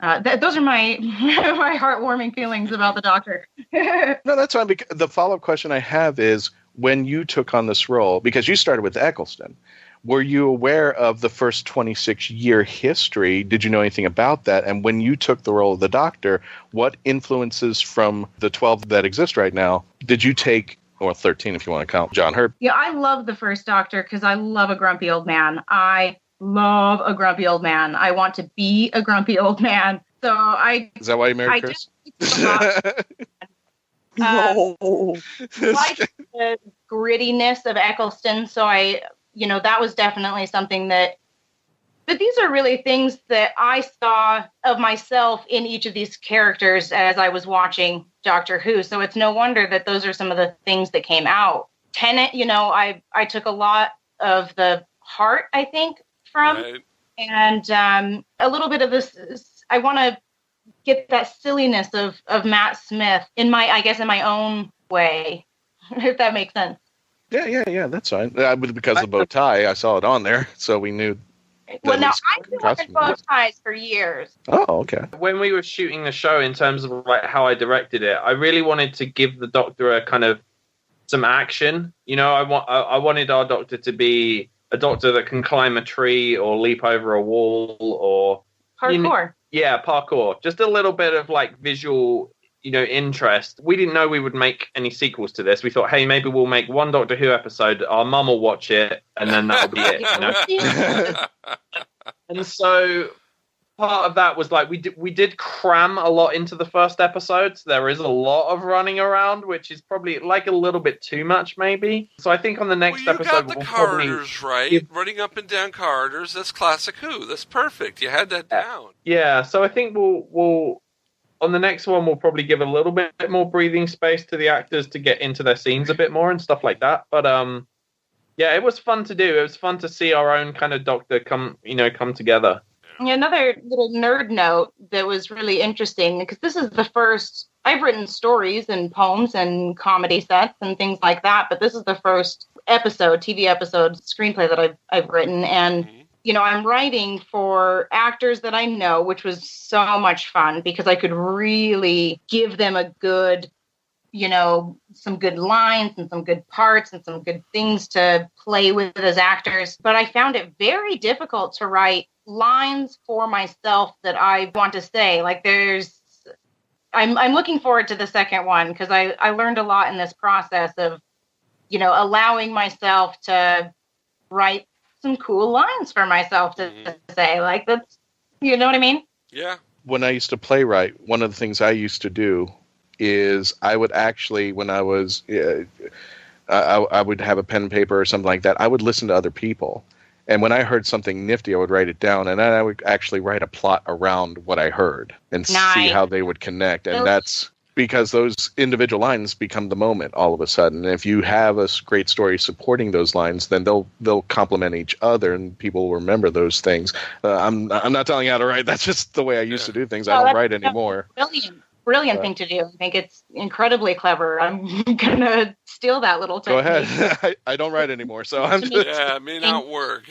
those are my my heartwarming feelings about the Doctor. No, that's fine. Because the follow-up question I have is, when you took on this role, because you started with Eccleston, were you aware of the first 26-year history? Did you know anything about that? And when you took the role of the Doctor, what influences from the 12 that exist right now did you take, or 13 if you want to count John Hurt? Yeah, I love the first Doctor because I love a grumpy old man. I love a grumpy old man. I want to be a grumpy old man. So Is that why you married Chris? No. Like the grittiness of Eccleston, so that was definitely something that. But these are really things that I saw of myself in each of these characters as I was watching Doctor Who. So it's no wonder that those are some of the things that came out. Tennant, I took a lot of the heart, I think, from, and a little bit of this. I want to get that silliness of Matt Smith in my own way, if that makes sense. Yeah, that's fine. Because of the bow tie, I saw it on there, so we knew. Well, now I've been wearing bow ties for years. Oh, okay. When we were shooting the show, in terms of like how I directed it, I really wanted to give the Doctor a kind of some action. I wanted our Doctor to be a Doctor that can climb a tree or leap over a wall or parkour. Yeah, parkour. Just a little bit of like visual interest. We didn't know we would make any sequels to this. We thought, hey, maybe we'll make one Doctor Who episode. Our mum will watch it, and then that'll be it. And so part of that was like we did cram a lot into the first episode. So there is a lot of running around, which is probably like a little bit too much, maybe. So I think on the next episode, got the corridors right, running up and down corridors. That's classic Who. That's perfect. You had that down. Yeah. So I think we'll on the next one we'll probably give a little bit more breathing space to the actors to get into their scenes a bit more and stuff like that. But yeah, it was fun to do. It was fun to see our own kind of Doctor come together. Another little nerd note that was really interesting, because this is the first, I've written stories and poems and comedy sets and things like that, but this is the first TV episode, screenplay that I've written. And, I'm writing for actors that I know, which was so much fun because I could really give them a good, some good lines and some good parts and some good things to play with as actors. But I found it very difficult to write lines for myself that I want to say. Like I'm looking forward to the second one because I learned a lot in this process of, allowing myself to write some cool lines for myself to say. Like that's, you know what I mean? Yeah. When I used to playwright, one of the things I used to do is I would actually, when I was, I would have a pen and paper or something like that. I would listen to other people. And when I heard something nifty, I would write it down. And then I would actually write a plot around what I heard and see how they would connect. And that's because those individual lines become the moment all of a sudden. And if you have a great story supporting those lines, then they'll complement each other and people will remember those things. I'm not telling you how to write. That's just the way I used to do things. I don't write anymore. Brilliant thing to do. I think it's incredibly clever. I'm going to steal that little technique. Go ahead. I don't write anymore, so I'm just... Yeah, it may not work.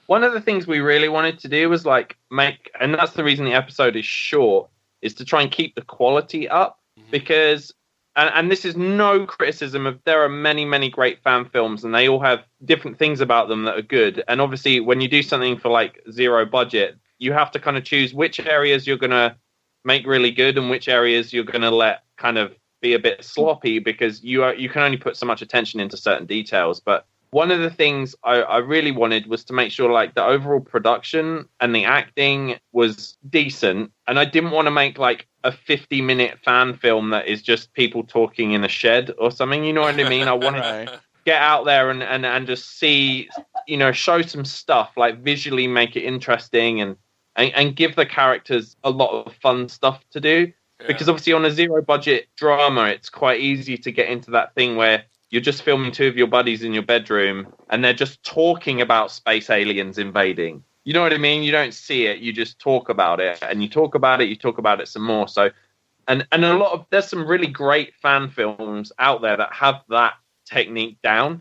One of the things we really wanted to do was and that's the reason the episode is short, is to try and keep the quality up because, and this is no criticism of, there are many, many great fan films and they all have different things about them that are good. And obviously when you do something for zero budget, you have to kind of choose which areas you're going to make really good and which areas you're going to let kind of be a bit sloppy because you can only put so much attention into certain details. But one of the things I really wanted was to make sure the overall production and the acting was decent. And I didn't want to make a 50-minute fan film that is just people talking in a shed or something. You know what I mean? I wanted to get out there and just see, show some stuff, visually make it interesting and give the characters a lot of fun stuff to do. Yeah. Because obviously on a zero budget drama, it's quite easy to get into that thing where you're just filming two of your buddies in your bedroom and they're just talking about space aliens invading. You know what I mean? You don't see it. You just talk about it and you talk about it some more. So, and there's some really great fan films out there that have that technique down,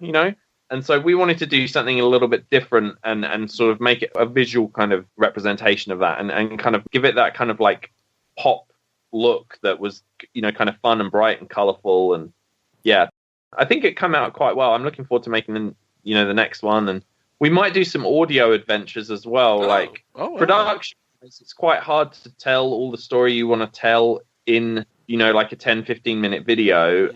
And so we wanted to do something a little bit different and sort of make it a visual kind of representation of that and kind of give it that kind of pop look that was, kind of fun and bright and colorful. And yeah, I think it came out quite well. I'm looking forward to making, the next one. And we might do some audio adventures as well. Production. It's quite hard to tell all the story you want to tell in, a 10, 15 minute video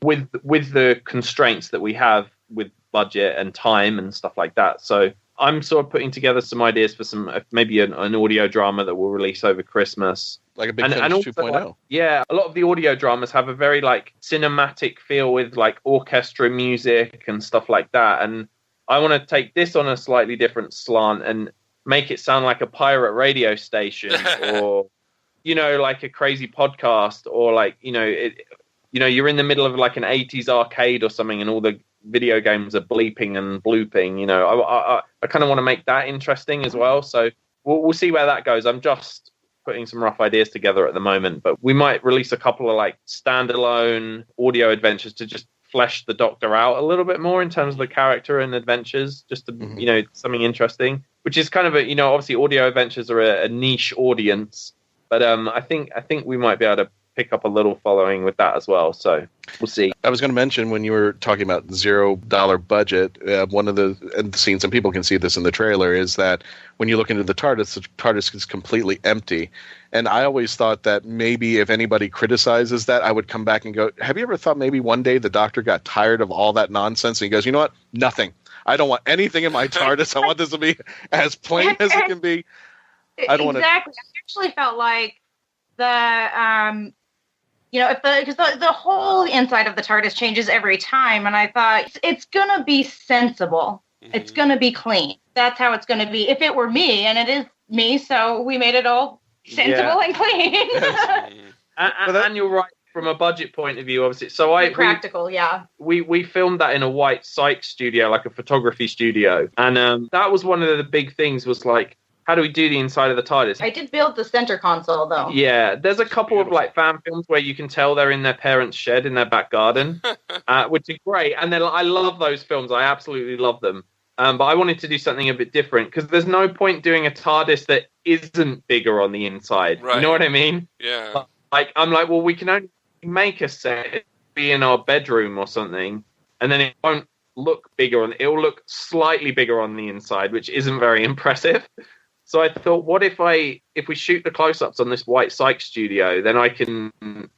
with the constraints that we have with budget and time and stuff like that. So I'm sort of putting together some ideas for maybe an audio drama that we'll release over Christmas. Like a Big Finish 2.0. Yeah, a lot of the audio dramas have a very cinematic feel with orchestra music and stuff like that. And I want to take this on a slightly different slant and make it sound like a pirate radio station or, a crazy podcast or you're in the middle of an 80s arcade or something and all the video games are bleeping and blooping. I kind of want to make that interesting as well. So we'll see where that goes. I'm just putting some rough ideas together at the moment, but we might release a couple of standalone audio adventures to just flesh the Doctor out a little bit more in terms of the character and adventures, just to, something interesting, which is kind of obviously audio adventures are a niche audience, but I think we might be able to pick up a little following with that as well. So we'll see. I was going to mention when you were talking about $0 budget, one of the scenes, and people can see this in the trailer, is that when you look into the TARDIS is completely empty. And I always thought that maybe if anybody criticizes that, I would come back and go, have you ever thought maybe one day the Doctor got tired of all that nonsense and he goes, you know what? Nothing. I don't want anything in my TARDIS. I want this to be as plain as it can be. I don't want to. Exactly. I actually felt like because the whole inside of the TARDIS changes every time, and I thought it's gonna be sensible. Mm-hmm. It's gonna be clean. That's how it's gonna be. If it were me, and it is me, so we made it all sensible and clean. and you're right from a budget point of view, obviously. So practical, we filmed that in a white psych studio, like a photography studio, and that was one of the big things. Was like, how do we do the inside of the TARDIS? I did build the center console, though. Yeah, there's a couple of like fan films where you can tell they're in their parents' shed in their back garden, which is great. And then I love those films. I absolutely love them. But I wanted to do something a bit different because there's no point doing a TARDIS that isn't bigger on the inside. Right. You know what I mean? Yeah. Like I'm like, well, we can only make a set be in our bedroom or something, and then it won't look bigger on. It'll look slightly bigger on the inside, which isn't very impressive. So I thought, what if we shoot the close-ups on this white psych studio, then I can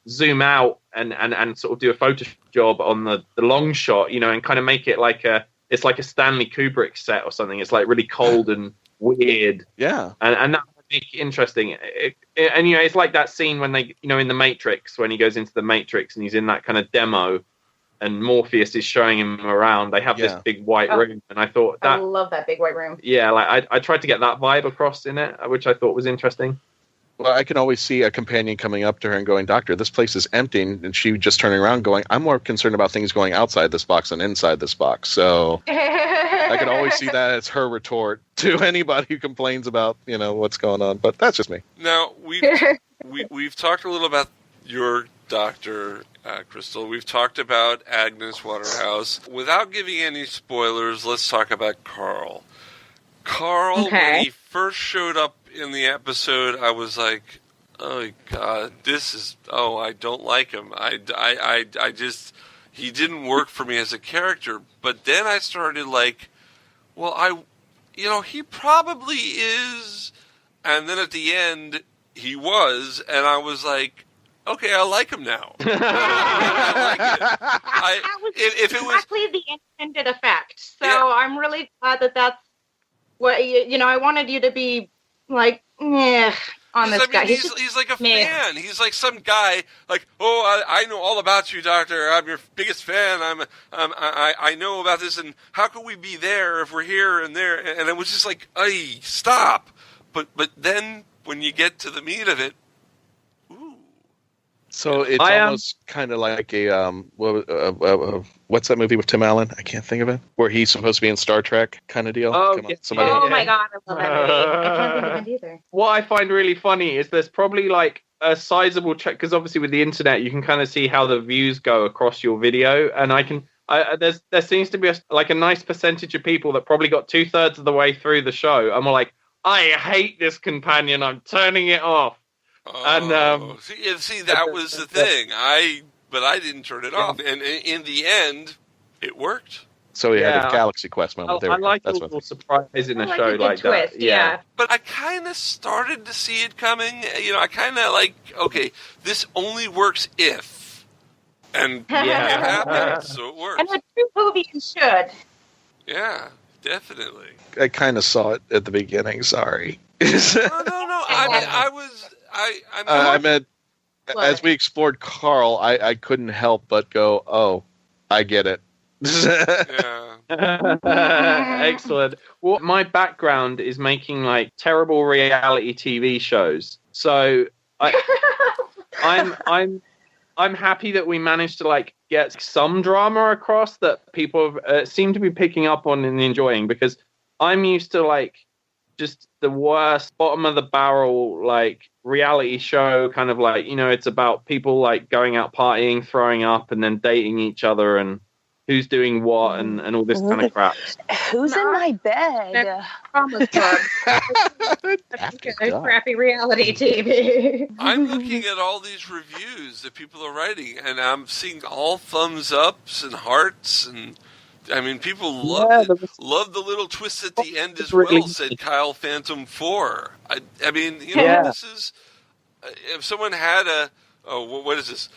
zoom out and sort of do a photo job on the long shot, and kind of make it like it's like a Stanley Kubrick set or something. It's like really cold and weird. Yeah. And that would make it interesting. And it's like that scene when they, in the Matrix, when he goes into the Matrix and he's in that kind of demo and Morpheus is showing him around. They have this big white room, and I thought I love that big white room. Yeah, like I tried to get that vibe across in it, which I thought was interesting. Well, I can always see a companion coming up to her and going, "Doctor, this place is empty," and she just turning around going, "I'm more concerned about things going outside this box than inside this box." So I can always see that as her retort to anybody who complains about what's going on. But that's just me. Now we've talked a little about your Doctor. Krystal, we've talked about Agnes Waterhouse. Without giving any spoilers, let's talk about Carl. Carl, when he first showed up in the episode, I was like, oh God, I don't like him. I just, he didn't work for me as a character. But then I started like, well, he probably is. And then at the end, he was, and I was like, okay, I like him now. I like it. If it was exactly the intended effect, so I'm really glad that's what I wanted you to be like. On this guy, he's like a fan. He's like some guy. Like, oh, I know all about you, Doctor. I'm your biggest fan. I know about this, and how could we be there if we're here and there? And it was just like, hey, stop. But then when you get to the meat of it. So it's almost kind of like a what's that movie with Tim Allen? I can't think of it. Where he's supposed to be in Star Trek kind of deal. Oh, my God, I love that movie. I can't think of it either. What I find really funny is there's probably like a sizable check because obviously with the internet you can kind of see how the views go across your video, and there seems to be a nice percentage of people that probably got 2/3 of the way through the show and were like, I hate this companion. I'm turning it off. And see, that was the thing. But I didn't turn it off, and in the end, it worked. So he had a Galaxy Quest moment. I like a little surprise in a show like that. Twist, yeah. But I kind of started to see it coming. I kind of like, okay, this only works if, and it happened, so it works. And a true Whovian should. Yeah, definitely. I kind of saw it at the beginning. Sorry. No. I meant, as we explored Carl, I couldn't help but go, oh, I get it. Excellent. Well, my background is making like terrible reality TV shows. So I'm happy that we managed to like get some drama across that people seem to be picking up on and enjoying, because I'm used to like just the worst bottom of the barrel like reality show kind of like, it's about people like going out partying, throwing up, and then dating each other and who's doing what and all this kind of crap. Who's in my bed? Promise Club. Crappy reality TV. I'm looking at all these reviews that people are writing, and I'm seeing all thumbs ups and hearts, and I mean, people love it. Love the little twist at the end as well, said Kyle Phantom 4. I mean, you know, this is... if someone had what is this?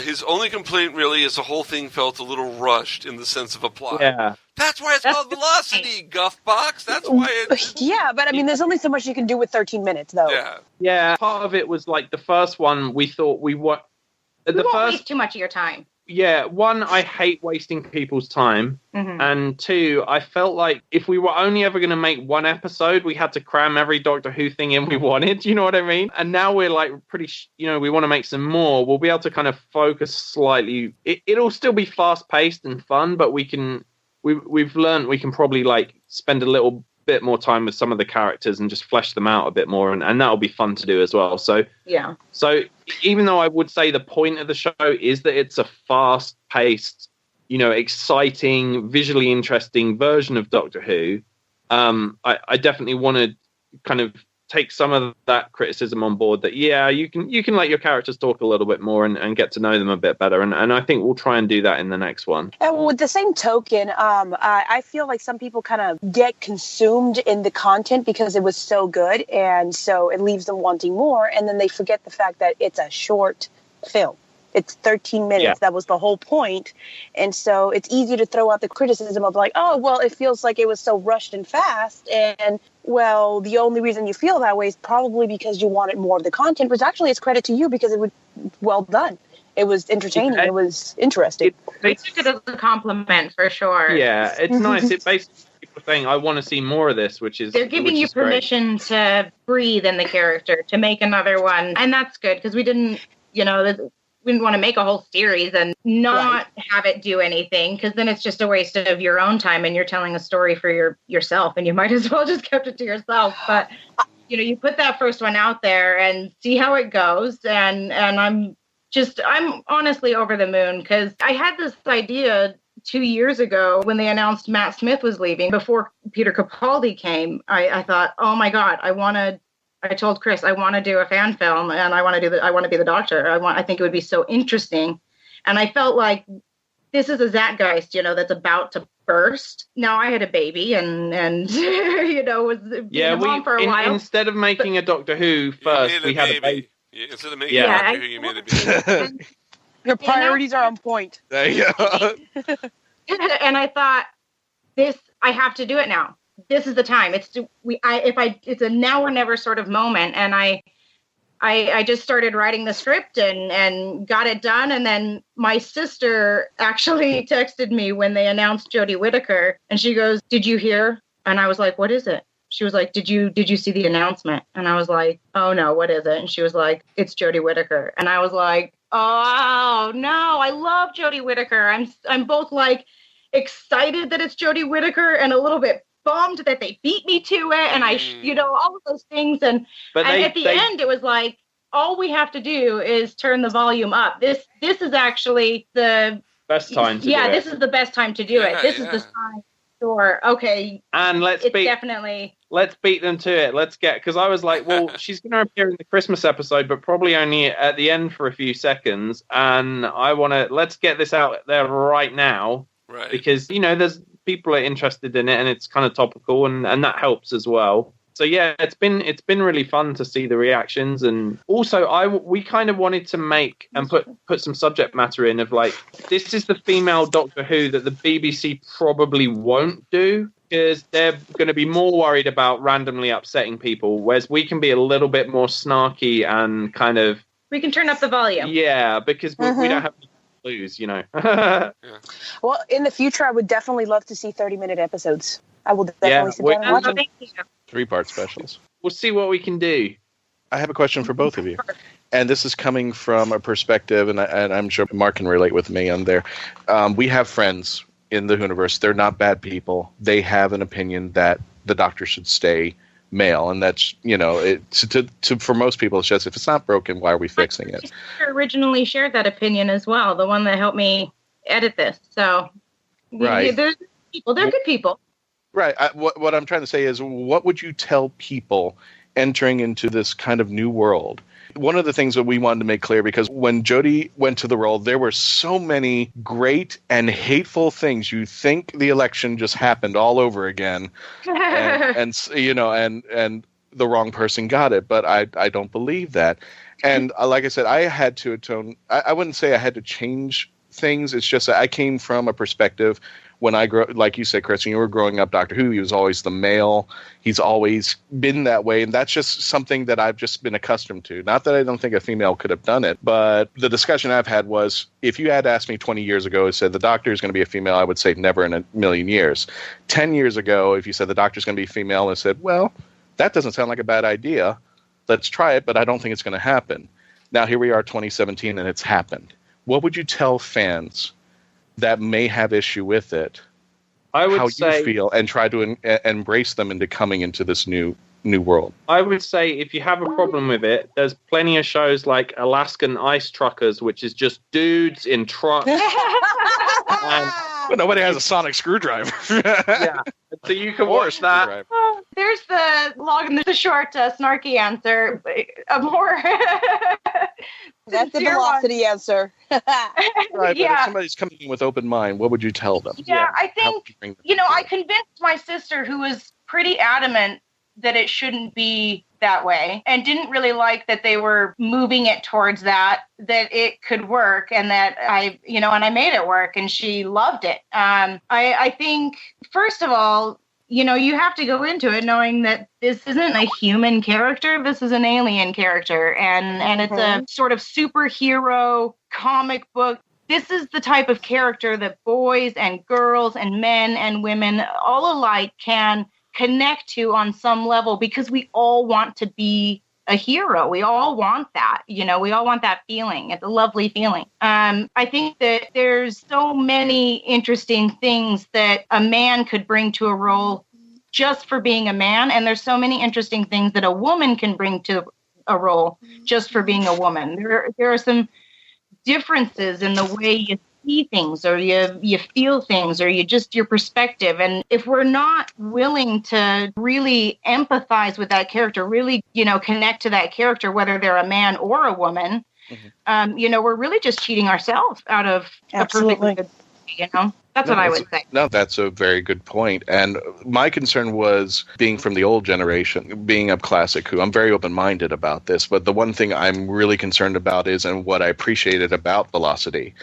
His only complaint really is the whole thing felt a little rushed in the sense of a plot. Yeah. That's why it's called Velocity, Guffbox. That's why it... Yeah, but I mean, there's only so much you can do with 13 minutes, though. Yeah. Yeah, part of it was like the first one, we thought we were... We won't waste too much of your time. Yeah, one, I hate wasting people's time. Mm-hmm. And two, I felt like if we were only ever going to make one episode, we had to cram every Doctor Who thing in we wanted. You know what I mean? And now we're like pretty, we want to make some more. We'll be able to kind of focus slightly. It'll still be fast paced and fun, but we've learned we can probably like spend a little bit more time with some of the characters and just flesh them out a bit more. And that'll be fun to do as well. So, yeah. So even though I would say the point of the show is that it's a fast paced, exciting, visually interesting version of Doctor Who, I definitely want to kind of take some of that criticism on board that, you can let your characters talk a little bit more and get to know them a bit better. And I think we'll try and do that in the next one. And with the same token, I feel like some people kind of get consumed in the content because it was so good. And so it leaves them wanting more. And then they forget the fact that it's a short film. It's 13 minutes. Yeah. That was the whole point. And so it's easy to throw out the criticism of like, oh, well, it feels like it was so rushed and fast. And, well, the only reason you feel that way is probably because you wanted more of the content, which actually is credit to you because it was well done. It was entertaining. It was interesting. They took it as a compliment for sure. Yeah, it's nice. It basically people saying, I want to see more of this, which is... They're giving you permission to breathe in the character, to make another one. And that's good because we didn't, we didn't want to make a whole series and not have it do anything because then it's just a waste of your own time and you're telling a story for yourself and you might as well just kept it to yourself. But, you put that first one out there and see how it goes. And I'm honestly over the moon because I had this idea 2 years ago when they announced Matt Smith was leaving before Peter Capaldi came. I thought, oh my God, I told Chris I want to do a fan film and I want to be the Doctor. I think it would be so interesting. And I felt like this is a zeitgeist, that's about to burst. Now I had a baby and was being a mom for a while. Instead of making a Doctor Who first, we had a baby. Instead of making a Doctor Who, you made a baby. Your priorities are on point. There you go. And I thought, I have to do it now. This is the time. It's a now or never sort of moment. And I just started writing the script and got it done. And then my sister actually texted me when they announced Jodie Whittaker and she goes, "Did you hear?" And I was like, "What is it?" She was like, Did you see the announcement? And I was like, "Oh no, what is it?" And she was like, "It's Jodie Whittaker." And I was like, "Oh no, I love Jodie Whittaker." I'm both like excited that it's Jodie Whittaker and a little bit bummed that they beat me to it and all of those things and at the end it was like all we have to do is turn the volume up. This is actually the best time to do it. This is the best time to do it. This is the time. Sure. Okay. And let's beat them to it. Because I was like, well, she's going to appear in the Christmas episode, but probably only at the end for a few seconds. And let's get this out there right now. Right. Because, there's people are interested in it and it's kind of topical and that helps as well. So yeah, it's been really fun to see the reactions. And also we kind of wanted to make and put some subject matter in of like, this is the female Doctor Who that the BBC probably won't do because they're going to be more worried about randomly upsetting people, whereas we can be a little bit more snarky and kind of... We can turn up the volume. Yeah, because we don't have to lose, Well, in the future, I would definitely love to see 30-minute episodes. I will definitely sit down and watch them. 3-part specials. We'll see what we can do. I have a question for both of you. And this is coming from a perspective, and I'm sure Mark can relate with me on there. We have friends in the Whoniverse. They're not bad people. They have an opinion that the Doctor should stay male, and that's for most people it's just, if it's not broken, why are we fixing it? I originally shared that opinion as well, the one that helped me edit this. So Right. They're people. They're good people. Right. What I'm trying to say is, what would you tell people entering into this kind of new world? One of the things that we wanted to make clear, because when Jodie went to the role, there were so many great and hateful things. You think the election just happened all over again, and the wrong person got it. But I don't believe that. And like I said, I had to atone. I wouldn't say I had to change things. It's just that I came from a perspective when I grew, like you said, Chris, when you were growing up, Doctor Who, he was always the male. He's always been that way. And that's just something that I've just been accustomed to. Not that I don't think a female could have done it, but the discussion I've had was, if you had asked me 20 years ago and said the Doctor is going to be a female, I would say never in a million years. 10 years ago, if you said the Doctor is going to be female, and I said, well, that doesn't sound like a bad idea. Let's try it, but I don't think it's going to happen. Now, here we are, 2017, and it's happened. What would you tell fans that may have issue with it? I would how say, you feel, and try to embrace them into coming into this new world. I would say, if you have a problem with it, there's plenty of shows like Alaskan Ice Truckers, which is just dudes in trucks. But nobody has a sonic screwdriver. Yeah, so you can watch that. There's the long and the short, snarky answer. A more that's the velocity answer. Right, but if somebody's coming in with open mind, what would you tell them? Yeah, I think, I convinced my sister, who was pretty adamant that it shouldn't be that way, and didn't really like that they were moving it towards that it could work, and that I made it work, and she loved it. I think, first of all, you have to go into it knowing that this isn't a human character. This is an alien character, and it's a sort of superhero comic book. This is the type of character that boys and girls and men and women all alike can connect to on some level, because we all want to be a hero. We all want that, we all want that feeling. It's a lovely feeling. I think that there's so many interesting things that a man could bring to a role just for being a man. And there's so many interesting things that a woman can bring to a role just for being a woman. There are some differences in the way you see things, or you feel things, or your perspective. And if we're not willing to really empathize with that character, really, connect to that character, whether they're a man or a woman, we're really just cheating ourselves out of a perfectly good, That's what I would say. No, that's a very good point. And my concern was, being from the old generation, being of classic Who, I'm very open-minded about this, but the one thing I'm really concerned about is, and what I appreciated about Velocity,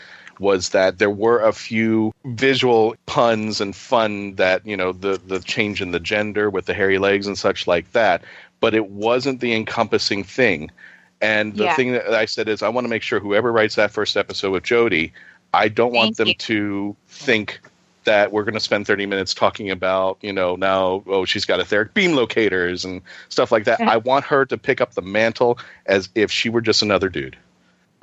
was that there were a few visual puns and fun that, the change in the gender with the hairy legs and such like that, but it wasn't the encompassing thing. And the thing that I said is, I want to make sure whoever writes that first episode with Jodie, I don't want them to think that we're going to spend 30 minutes talking about, she's got etheric beam locators and stuff like that. I want her to pick up the mantle as if she were just another dude.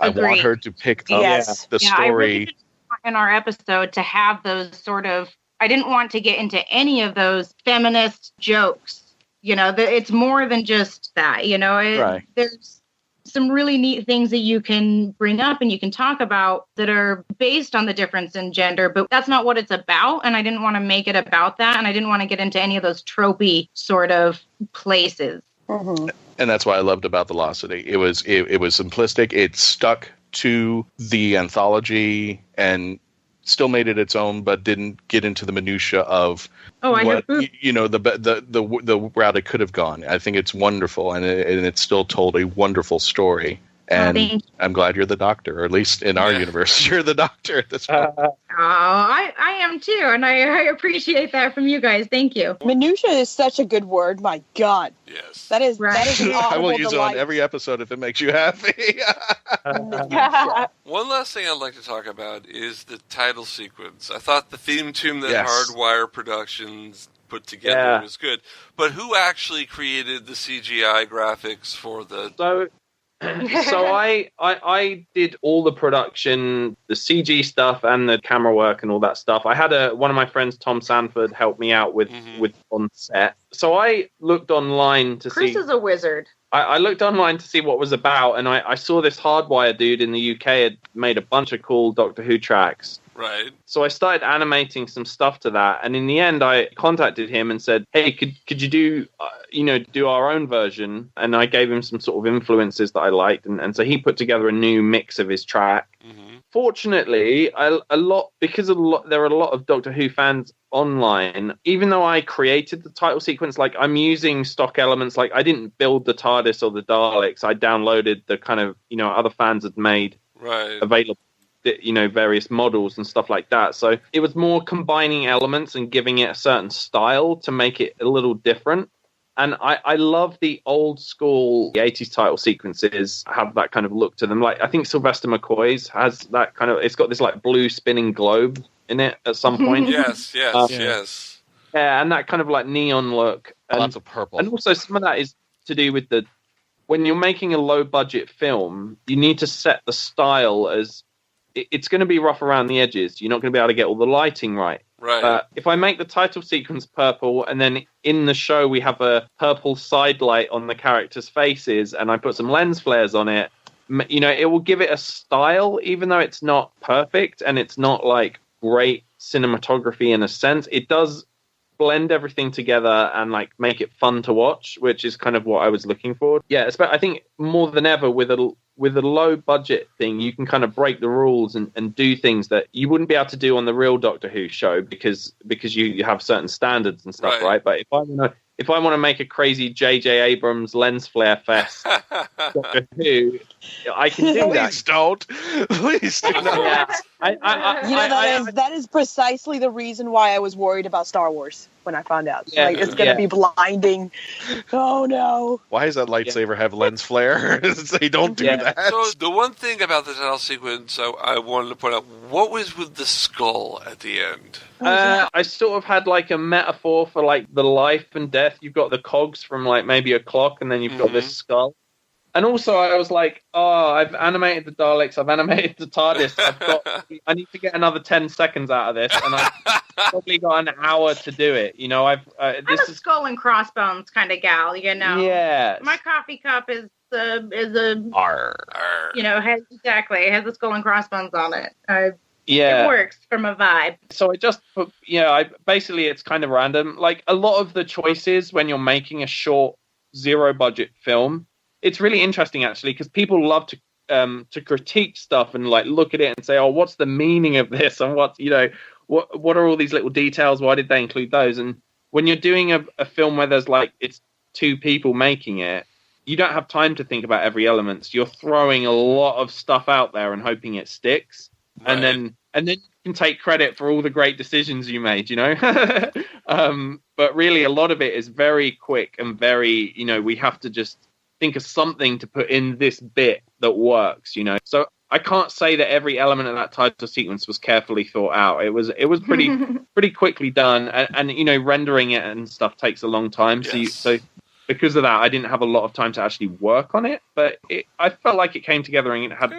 Agreed. I want her to pick up the story. I really didn't want in our episode to have those sort of, I didn't want to get into any of those feminist jokes. It's more than just that, right. There's some really neat things that you can bring up and you can talk about that are based on the difference in gender, but that's not what it's about. And I didn't want to make it about that. And I didn't want to get into any of those tropey sort of places. Mm-hmm. And that's what I loved about Velocity. It was simplistic. It stuck to the anthology and still made it its own, but didn't get into the minutia of the route it could have gone. I think it's wonderful, and it still told a wonderful story. And I'm glad you're the Doctor, or at least in our universe, you're the Doctor at this point. I am too, and I appreciate that from you guys. Thank you. Minutia is such a good word. My God. Yes. That is an I will use delight. it on every episode if it makes you happy. One last thing I'd like to talk about is the title sequence. I thought the theme tune that Hardwire Productions put together was good. But who actually created the CGI graphics for the... So I did all the production, the CG stuff, and the camera work and all that stuff. I had one of my friends, Tom Sanford, help me out with on set. So I looked online to see. Chris is a wizard. I looked online to see what it was about, and I saw this Hardwire dude in the UK had made a bunch of cool Doctor Who tracks. Right. So I started animating some stuff to that, and in the end, I contacted him and said, "Hey, could you do do our own version?" And I gave him some sort of influences that I liked, and so he put together a new mix of his track. Fortunately, there are a lot of Doctor Who fans online. Even though I created the title sequence, like I'm using stock elements, like I didn't build the TARDIS or the Daleks. I downloaded the kind of other fans had made available, various models and stuff like that. So it was more combining elements and giving it a certain style to make it a little different. And I love the old school 80s title sequences have that kind of look to them. Like I think Sylvester McCoy's has that kind of, it's got this like blue spinning globe in it at some point. Yes. Yeah, and that kind of like neon look. And lots of purple. And also some of that is to do with when you're making a low budget film, you need to set the style as it's going to be rough around the edges. You're not going to be able to get all the lighting right. Right. If I make the title sequence purple and then in the show we have a purple side light on the characters' faces and I put some lens flares on it, it will give it a style, even though it's not perfect and it's not like great cinematography in a sense. It does blend everything together and like make it fun to watch, which is kind of what I was looking for. Yeah, I think more than ever with a low budget thing, you can kind of break the rules and do things that you wouldn't be able to do on the real Doctor Who show because you have certain standards and stuff, right? But if I want to make a crazy J.J. Abrams lens flare fest Doctor Who, I can do that. Please do not. That is precisely the reason why I was worried about Star Wars when I found out. It's going to be blinding. Oh, no. Why does that lightsaber have lens flare? They don't do that. So the one thing about the title sequence I wanted to point out, what was with the skull at the end? I sort of had like a metaphor for like the life and death. You've got the cogs from like maybe a clock and then you've got this skull. And also I was like, I've animated the Daleks, I've animated the TARDIS, I need to get another 10 seconds out of this, and I've probably got an hour to do it. I'm a skull and crossbones kind of gal, Yeah. My coffee cup is a Arr. It has a skull and crossbones on it. Yeah. It works from a vibe. So I just put, basically it's kind of random. Like a lot of the choices when you're making a short, zero budget film, it's really interesting actually because people love to critique stuff and like look at it and say, oh, what's the meaning of this? And what are all these little details? Why did they include those? And when you're doing a film where there's like, it's two people making it, you don't have time to think about every element. So you're throwing a lot of stuff out there and hoping it sticks. Right. And then you can take credit for all the great decisions you made, But really a lot of it is very quick and very, we have to just think of something to put in this bit that works, So I can't say that every element of that title sequence was carefully thought out. It was pretty quickly done, and rendering it and stuff takes a long time. Yes. So because of that, I didn't have a lot of time to actually work on it. But I felt like it came together and it had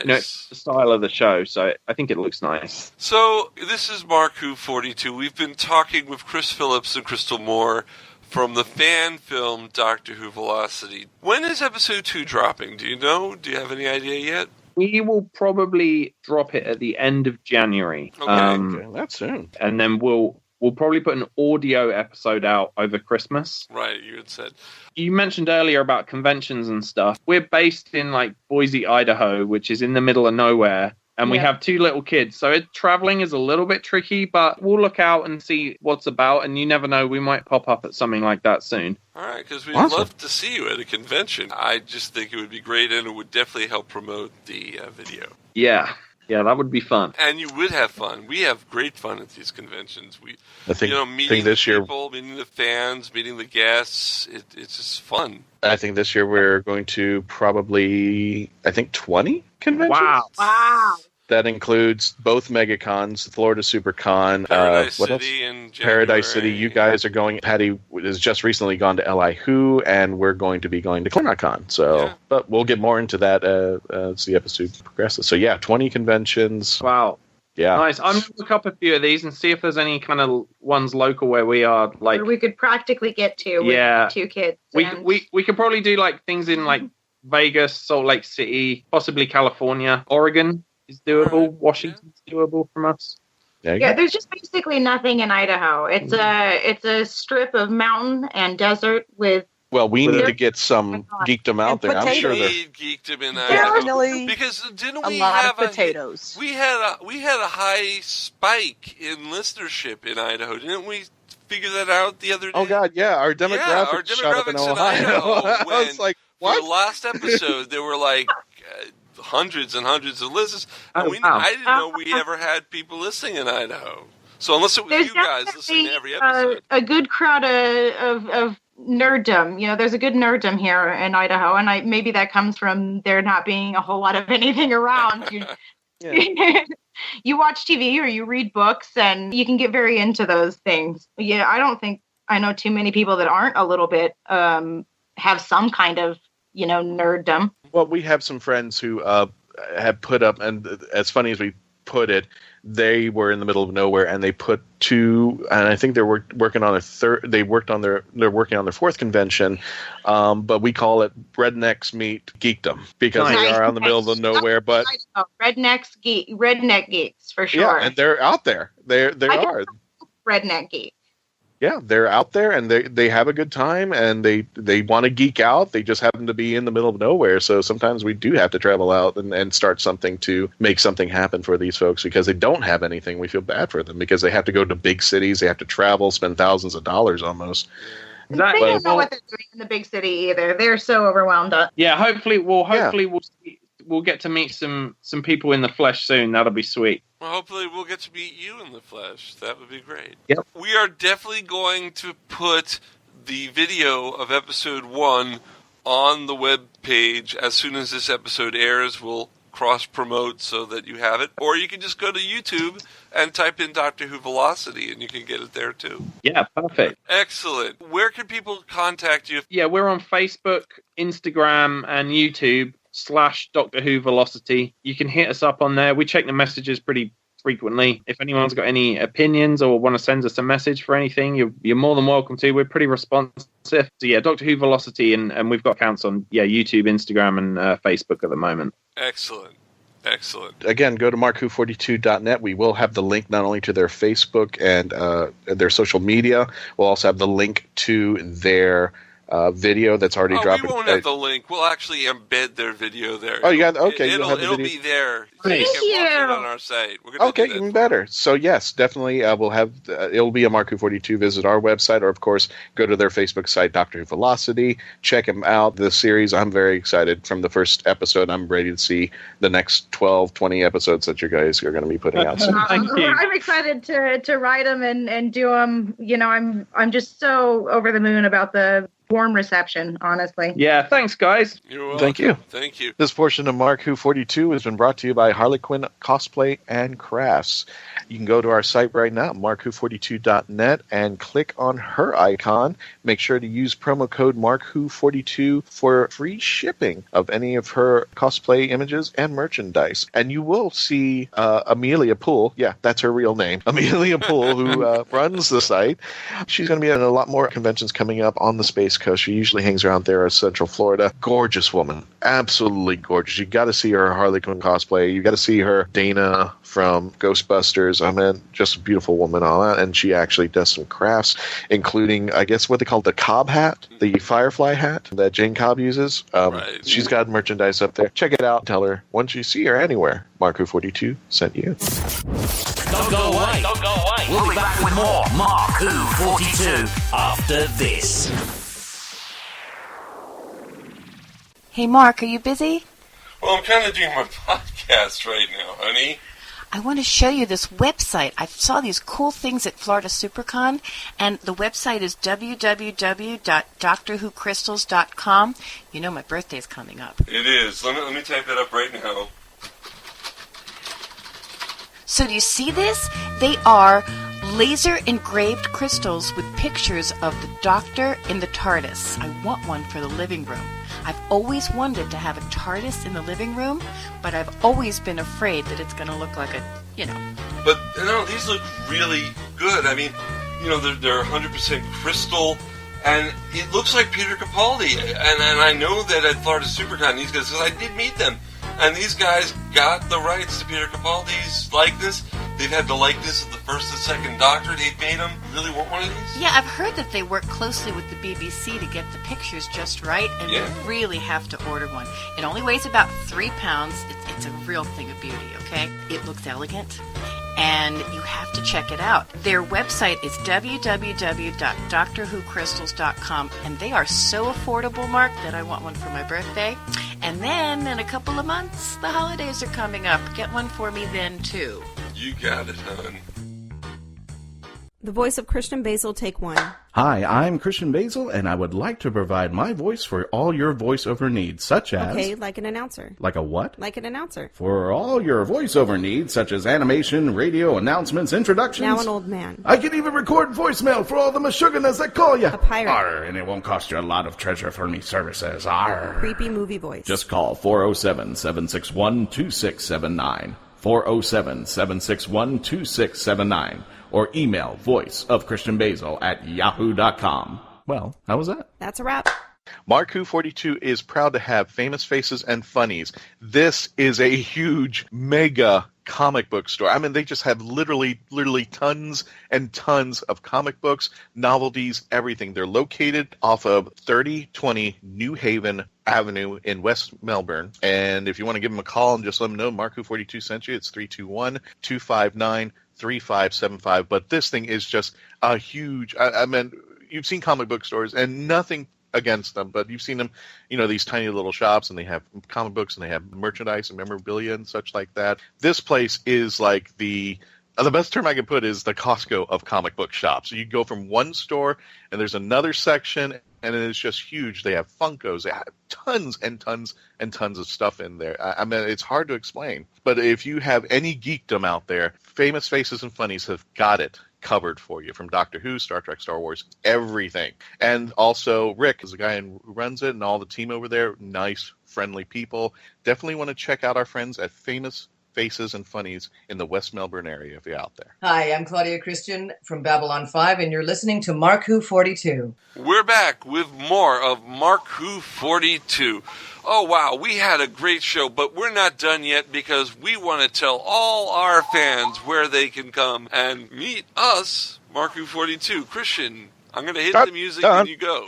nice. The style of the show. So I think it looks nice. So this is Mark Who 42. We've been talking with Chris Phillips and Krystal Moore from the fan film Doctor Who Velocity. When is episode 2 dropping? Do you know? Do you have any idea yet? We will probably drop it at the end of January. Okay, that's soon. And then we'll probably put an audio episode out over Christmas. Right, you had said. You mentioned earlier about conventions and stuff. We're based in like Boise, Idaho, which is in the middle of nowhere. And we have 2 little kids. So traveling is a little bit tricky, but we'll look out and see what's about. And you never know, we might pop up at something like that soon. All right, because we'd love to see you at a convention. I just think it would be great, and it would definitely help promote the video. Yeah, that would be fun. And you would have fun. We have great fun at these conventions. I think meeting this the people, meeting the fans, meeting the guests. It's just fun. I think this year we're going to probably, 20 conventions. Wow. That includes both megacons, Florida SuperCon, Paradise City in January. Paradise City. You guys are going. Patty has just recently gone to LI Who, and we're going to be going to ClimaCon. So, but we'll get more into that as the episode progresses. So, 20 conventions. Wow. Yeah. Nice. I'm going to look up a few of these and see if there's any kind of ones local where we are. Like, where we could practically get to with 2 kids. We could probably do like things in like Vegas, Salt Lake City, possibly California, Oregon. is doable. Washington's doable from us. Yeah, there's just basically nothing in Idaho. It's a strip of mountain and desert with. Well, we need to get some geekdom out there. I'm sure we they're need geekdom in Idaho. Definitely Because didn't we a lot have of potatoes. We had a high spike in listenership in Idaho. Didn't we figure that out the other day? Oh God, yeah, our demographics, shot up in Ohio. I was like, what? For the last episode, there were like hundreds and hundreds of listeners. And wow. I didn't know we ever had people listening in Idaho. So unless it was you guys listening to every episode. A good crowd of nerddom. You know, there's a good nerddom here in Idaho, and maybe that comes from there not being a whole lot of anything around. You watch TV or you read books, and you can get very into those things. Yeah, I don't think I know too many people that aren't a little bit have some kind of nerddom. Well, we have some friends who have put up, and as funny as we put it, they were in the middle of nowhere, and they put two, and I think they're working on a third. They're working on their fourth convention, but we call it Rednecks Meet Geekdom because they are out in the middle of nowhere. But redneck geeks for sure. Yeah, and they're out there. They are redneck geeks. Yeah, they're out there and they have a good time and they want to geek out. They just happen to be in the middle of nowhere. So sometimes we do have to travel out and start something to make something happen for these folks because they don't have anything. We feel bad for them because they have to go to big cities. They have to travel, spend thousands of dollars almost. They don't know what they're doing in the big city either. They're so overwhelmed. Yeah, hopefully we'll get to meet some people in the flesh soon. That'll be sweet. Well, hopefully we'll get to meet you in the flesh. That would be great. Yep. We are definitely going to put the video of episode 1 on the web page as soon as this episode airs. We'll cross-promote so that you have it. Or you can just go to YouTube and type in Doctor Who Velocity and you can get it there too. Yeah, perfect. Excellent. Where can people contact you? Yeah, we're on Facebook, Instagram, and YouTube. /Doctor Who Velocity. You can hit us up on there. We check the messages pretty frequently. If anyone's got any opinions or want to send us a message for anything, you're more than welcome to. We're pretty responsive. So yeah, Doctor Who Velocity, and we've got accounts on YouTube, Instagram, and Facebook at the moment. Excellent. Again, go to markwho42.net. We will have the link not only to their Facebook and their social media. We'll also have the link to their video that's already dropping. We won't have the link. We'll actually embed their video there. Oh, you got okay. It'll be there. Thank you can watch it on our site. Okay, even better. So yes, definitely, we'll have. It'll be a Mark Who 42. Visit our website, or of course, go to their Facebook site, Doctor Who Velocity. Check them out. The series, I'm very excited. From the first episode, I'm ready to see the next 12, 20 episodes that you guys are going to be putting out. So. Thank you. I'm excited to write them and do them. I'm just so over the moon about the warm reception, honestly. Yeah, thanks, guys. You're welcome. Thank you. Thank you. This portion of Mark Who 42 has been brought to you by Harley Quinn Cosplay and Crafts. You can go to our site right now, markwho42.net, and click on her icon. Make sure to use promo code MarkWho42 for free shipping of any of her cosplay images and merchandise. And you will see Amelia Poole. Yeah, that's her real name. Amelia Poole, who runs the site. She's going to be at a lot more conventions coming up on the Space Coast. She usually hangs around there in Central Florida. Gorgeous woman. Absolutely gorgeous. You got to see her Harley Quinn cosplay. You got to see her Dana from Ghostbusters. I mean, just a beautiful woman, all that. And she actually does some crafts, including, I guess, what they call the Cobb hat, the Firefly hat that Jane Cobb uses. Right. She's got merchandise up there. Check it out. Tell her once you see her anywhere, Mark Who 42 sent you. Don't go away. We'll be back with more Mark Who 42 after this. Hey, Mark, are you busy? Well, I'm kind of doing my podcast right now, honey. I want to show you this website. I saw these cool things at Florida SuperCon, and the website is www.drwhocrystals.com. You know my birthday's coming up. It is. Let me type that up right now. So do you see this? They are laser-engraved crystals with pictures of the Doctor in the TARDIS. I want one for the living room. I've always wanted to have a TARDIS in the living room, but I've always been afraid that it's going to look like But, these look really good. I mean, they're 100% crystal, and it looks like Peter Capaldi. And I know that at Florida SuperCon, these guys, because I did meet them, And these guys got the rights to Peter Capaldi's likeness. They've had the likeness of the first and second Doctor. They've made them. You really want one of these? Yeah, I've heard that they work closely with the BBC to get the pictures just right, and you really have to order one. It only weighs about 3 pounds. It's a real thing of beauty, okay? It looks elegant, and you have to check it out. Their website is www.drwhocrystals.com, and they are so affordable, Mark, that I want one for my birthday. And then, in a couple of months, the holidays are coming up. Get one for me then, too. You got it, hon. The voice of Christian Basil, take 1. Hi, I'm Christian Basil, and I would like to provide my voice for all your voiceover needs, such as... Okay, like an announcer. Like a what? Like an announcer. For all your voiceover needs, such as animation, radio, announcements, introductions... Now an old man. I can even record voicemail for all the Meshuggahs that call you. A pirate. Arr, and it won't cost you a lot of treasure for me services. Arr. Creepy movie voice. Just call 407-761-2679. 407-761-2679. Or email voiceofchristianbasil@yahoo.com. Well, how was that? That's a wrap. Mark Who 42 is proud to have Famous Faces and Funnies. This is a huge, mega comic book store. I mean, they just have literally tons and tons of comic books, novelties, everything. They're located off of 3020 New Haven Avenue in West Melbourne. And if you want to give them a call and just let them know Mark Who 42 sent you, it's 321-259-3575. But this thing is just a huge, I mean, you've seen comic book stores and nothing against them, but you've seen them, these tiny little shops, and they have comic books and they have merchandise and memorabilia and such like that. This place is like the best term I can put is the Costco of comic book shops. You go from one store and there's another section, and it's just huge. They have Funkos. They have tons and tons and tons of stuff in there. I mean, it's hard to explain. But if you have any geekdom out there, Famous Faces and Funnies have got it covered for you, from Doctor Who, Star Trek, Star Wars, everything. And also Rick is the guy who runs it, and all the team over there, nice, friendly people. Definitely want to check out our friends at Famous Faces and Funnies in the West Melbourne area if you're out there. Hi, I'm Claudia Christian from Babylon 5, and you're listening to Mark Who 42. We're back with more of Mark Who 42. Oh, wow, we had a great show, but we're not done yet because we want to tell all our fans where they can come and meet us, Mark Who 42. Christian, I'm going to hit the music and you go.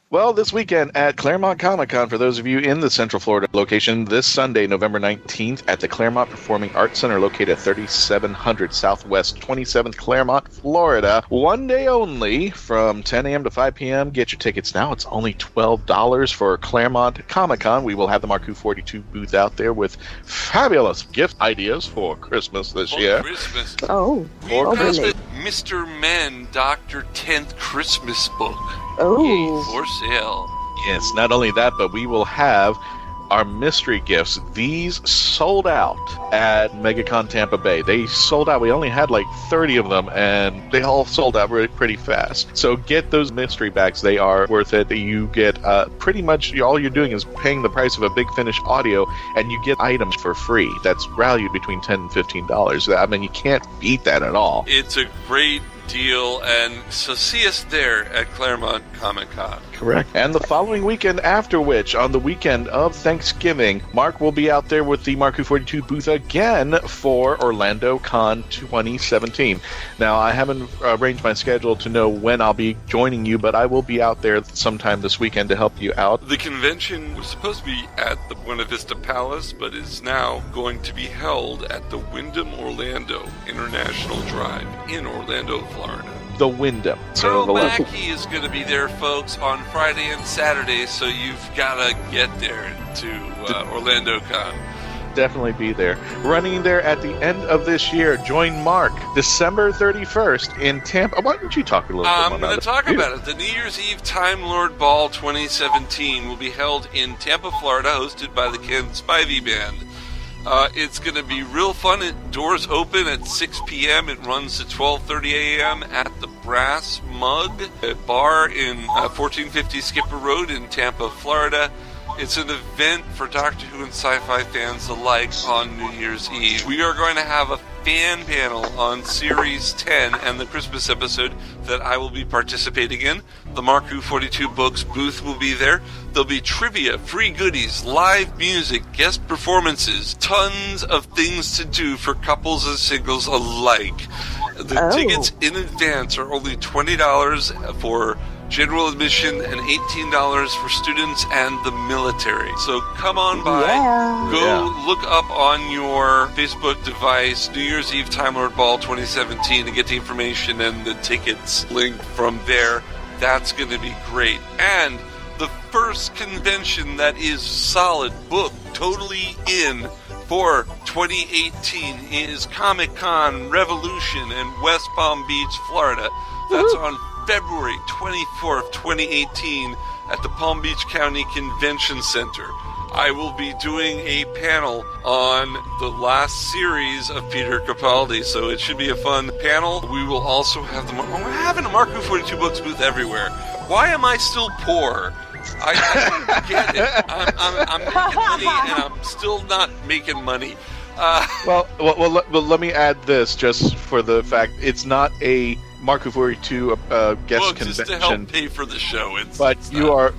Well, this weekend at Claremont Comic-Con, for those of you in the Central Florida location, this Sunday, November 19th, at the Claremont Performing Arts Center, located at 3700 Southwest 27th Claremont, Florida. One day only, from 10 a.m. to 5 p.m. Get your tickets now. It's only $12 for Claremont Comic-Con. We will have the Mark Who 42 booth out there with fabulous gift ideas for Christmas this year. Christmas. Oh. For Christmas. Mr. Men, Dr. 10th Christmas book. Oh. For sale. Yes, not only that, but we will have our mystery gifts. These sold out at MegaCon Tampa Bay. They sold out. We only had like 30 of them, and they all sold out really pretty fast. So get those mystery bags. They are worth it. You get pretty much all you're doing is paying the price of a Big Finish audio, and you get items for free. That's valued between $10 and $15. I mean, you can't beat that at all. It's a great deal, and so see us there at Claremont Comic-Con. Correct. And the following weekend after which, on the weekend of Thanksgiving, Mark will be out there with the Mark Who 42 booth again for Orlando Con 2017. Now, I haven't arranged my schedule to know when I'll be joining you, but I will be out there sometime this weekend to help you out. The convention was supposed to be at the Buena Vista Palace, but is now going to be held at the Wyndham Orlando International Drive in Orlando, Florida. The Wyndham. So Earl Mackey is going to be there, folks, on Friday and Saturday, so you've got to get there to Orlando Con. Definitely be there. Running there at the end of this year. Join Mark December 31st in Tampa. Why don't you talk a little bit more about it? I'm going to talk about it. The New Year's Eve Time Lord Ball 2017 will be held in Tampa, Florida, hosted by the Ken Spivey Band. It's going to be real fun. Doors open at 6 p.m. It runs to 12:30 a.m. at the Brass Mug, a bar in 1450 Skipper Road in Tampa, Florida. It's an event for Doctor Who and sci-fi fans alike on New Year's Eve. We are going to have a fan panel on Series 10 and the Christmas episode that I will be participating in. The Mark Who 42 Books booth will be there. There'll be trivia, free goodies, live music, guest performances, tons of things to do for couples and singles alike. The tickets in advance are only $20 for general admission and $18 for students and the military. So come on by. Go look up on your Facebook device New Year's Eve Time Lord Ball 2017 to get the information and the tickets link from there. That's going to be great. And the first convention that is solid, booked, totally in for 2018 is Comic-Con Revolution in West Palm Beach, Florida. That's on February 24th, 2018 at the Palm Beach County Convention Center. I will be doing a panel on the last series of Peter Capaldi, so it should be a fun panel. We will also have we're having a Mark Who 42 Books booth everywhere. Why am I still poor? I don't get it. I'm making money and I'm still not making money. Well, let me add this just for the fact it's not a Mark Who 42 guest convention. Just to help pay for the show. You're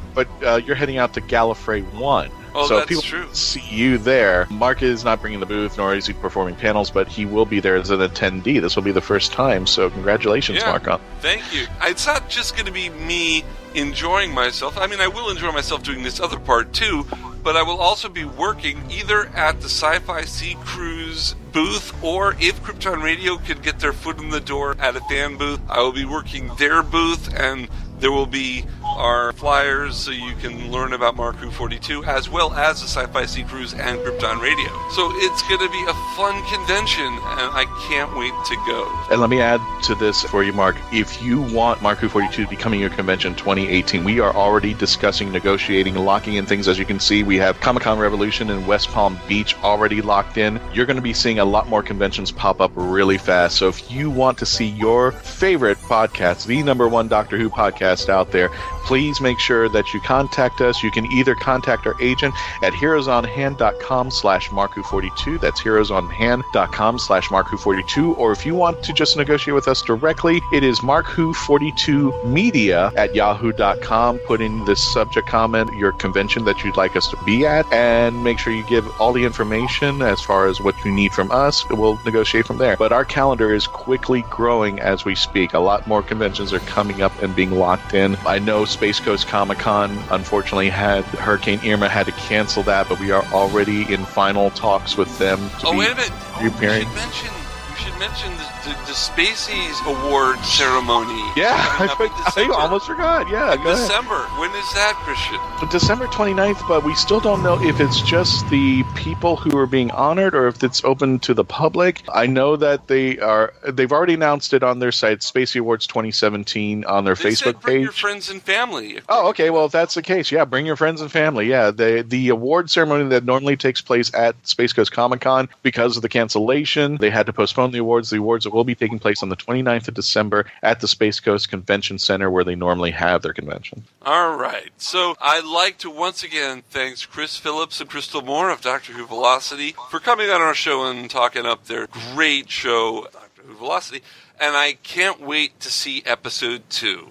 heading out to Gallifrey 1. Oh, so that's people true. See you there. Mark is not bringing the booth, nor is he performing panels, but he will be there as an attendee. This will be the first time, so congratulations, Mark. Thank you. It's not just going to be me enjoying myself. I mean, I will enjoy myself doing this other part, too, but I will also be working either at the Sci-Fi Sea Cruise booth, or if Krypton Radio could get their foot in the door at a fan booth, I will be working their booth, and there will be our flyers so you can learn about Mark Who 42, as well as the Sci-Fi Sea Cruise and Krypton Radio. So it's going to be a fun convention, and I can't wait to go. And let me add to this for you, Mark. If you want Mark Who 42 to be coming your convention 2018, we are already discussing, negotiating, locking in things. As you can see, we have Comic-Con Revolution in West Palm Beach already locked in. You're going to be seeing a lot more conventions pop up really fast. So if you want to see your favorite podcast, the #1 Doctor Who podcast out there, please make sure that you contact us. You can either contact our agent at heroesonhand.com/Mark Who42. That's heroesonhand.com/Mark Who42. Or if you want to just negotiate with us directly, it is Mark Who42 Media at yahoo.com. Put in the subject comment your convention that you'd like us to be at, and make sure you give all the information as far as what you need from us. We'll negotiate from there. But our calendar is quickly growing as we speak. A lot more conventions are coming up and being locked in. I know Space Coast Comic-Con unfortunately had Hurricane Irma, had to cancel that, but we are already in final talks with them to wait a minute. repairing. You should mention the Spacies Award ceremony. Yeah, I almost forgot. Yeah, in December. When is that, Christian? December 29th, but we still don't know if it's just the people who are being honored or if it's open to the public. I know that they've already announced it on their site, Spacey Awards 2017, on their Facebook bring page. Your friends and family. Oh, okay. Well, if that's the case, yeah, bring your friends and family. Yeah, the award ceremony that normally takes place at Space Coast Comic-Con, because of the cancellation, they had to postpone the awards. The awards will be taking place on the 29th of December at the Space Coast Convention Center, where they normally have their convention. All right. So I'd like to once again thank Chris Phillips and Krystal Moore of Doctor Who Velocity for coming on our show and talking up their great show, Doctor Who Velocity. And I can't wait to see episode 2.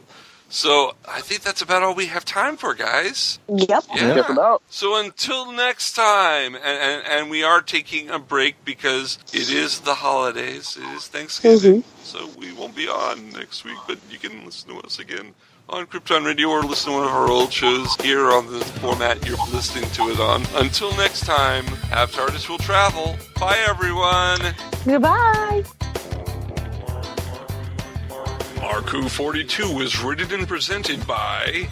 So I think that's about all we have time for, guys. Yep. Yeah. Just about. So until next time, and we are taking a break because it is the holidays. It is Thanksgiving. So we won't be on next week, but you can listen to us again on Krypton Radio or listen to one of our old shows here on the format you're listening to it on. Until next time, have TARDIS will travel. Bye, everyone. Goodbye. Mark Who 42 was written and presented by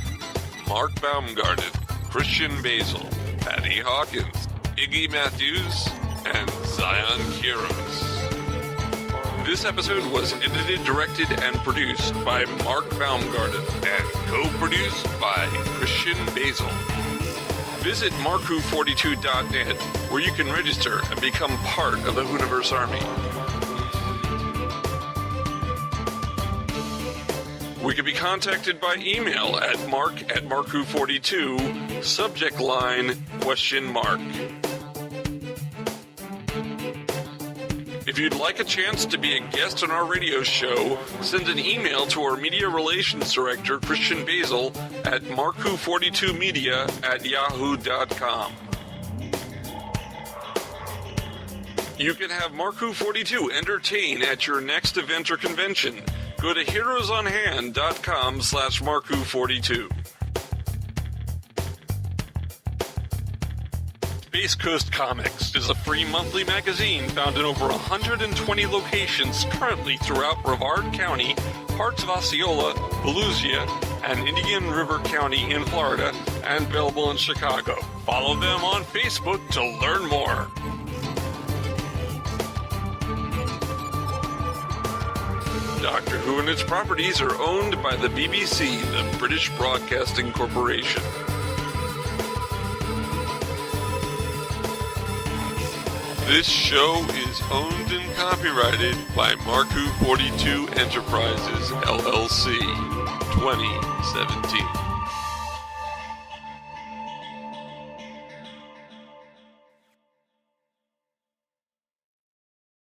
Mark Baumgarten, Christian Basil, Patty Hawkins, Iggy Matthews, and Zion Kiros. This episode was edited, directed, and produced by Mark Baumgarten and co-produced by Christian Basil. Visit markwho42.net, where you can register and become part of the WHOniverse Army. We can be contacted by email at mark@markwho42, subject line, ? If you'd like a chance to be a guest on our radio show, send an email to our media relations director, Christian Basil, at marku42media@yahoo.com. You can have Marku42 entertain at your next event or convention. Go to heroesonhand.com/Marku42. Space Coast Comics is a free monthly magazine found in over 120 locations currently throughout Brevard County, parts of Osceola, Volusia, and Indian River County in Florida, and available in Chicago. Follow them on Facebook to learn more. Doctor Who and its properties are owned by the BBC, the British Broadcasting Corporation. This show is owned and copyrighted by Marku42 Enterprises, LLC, 2017.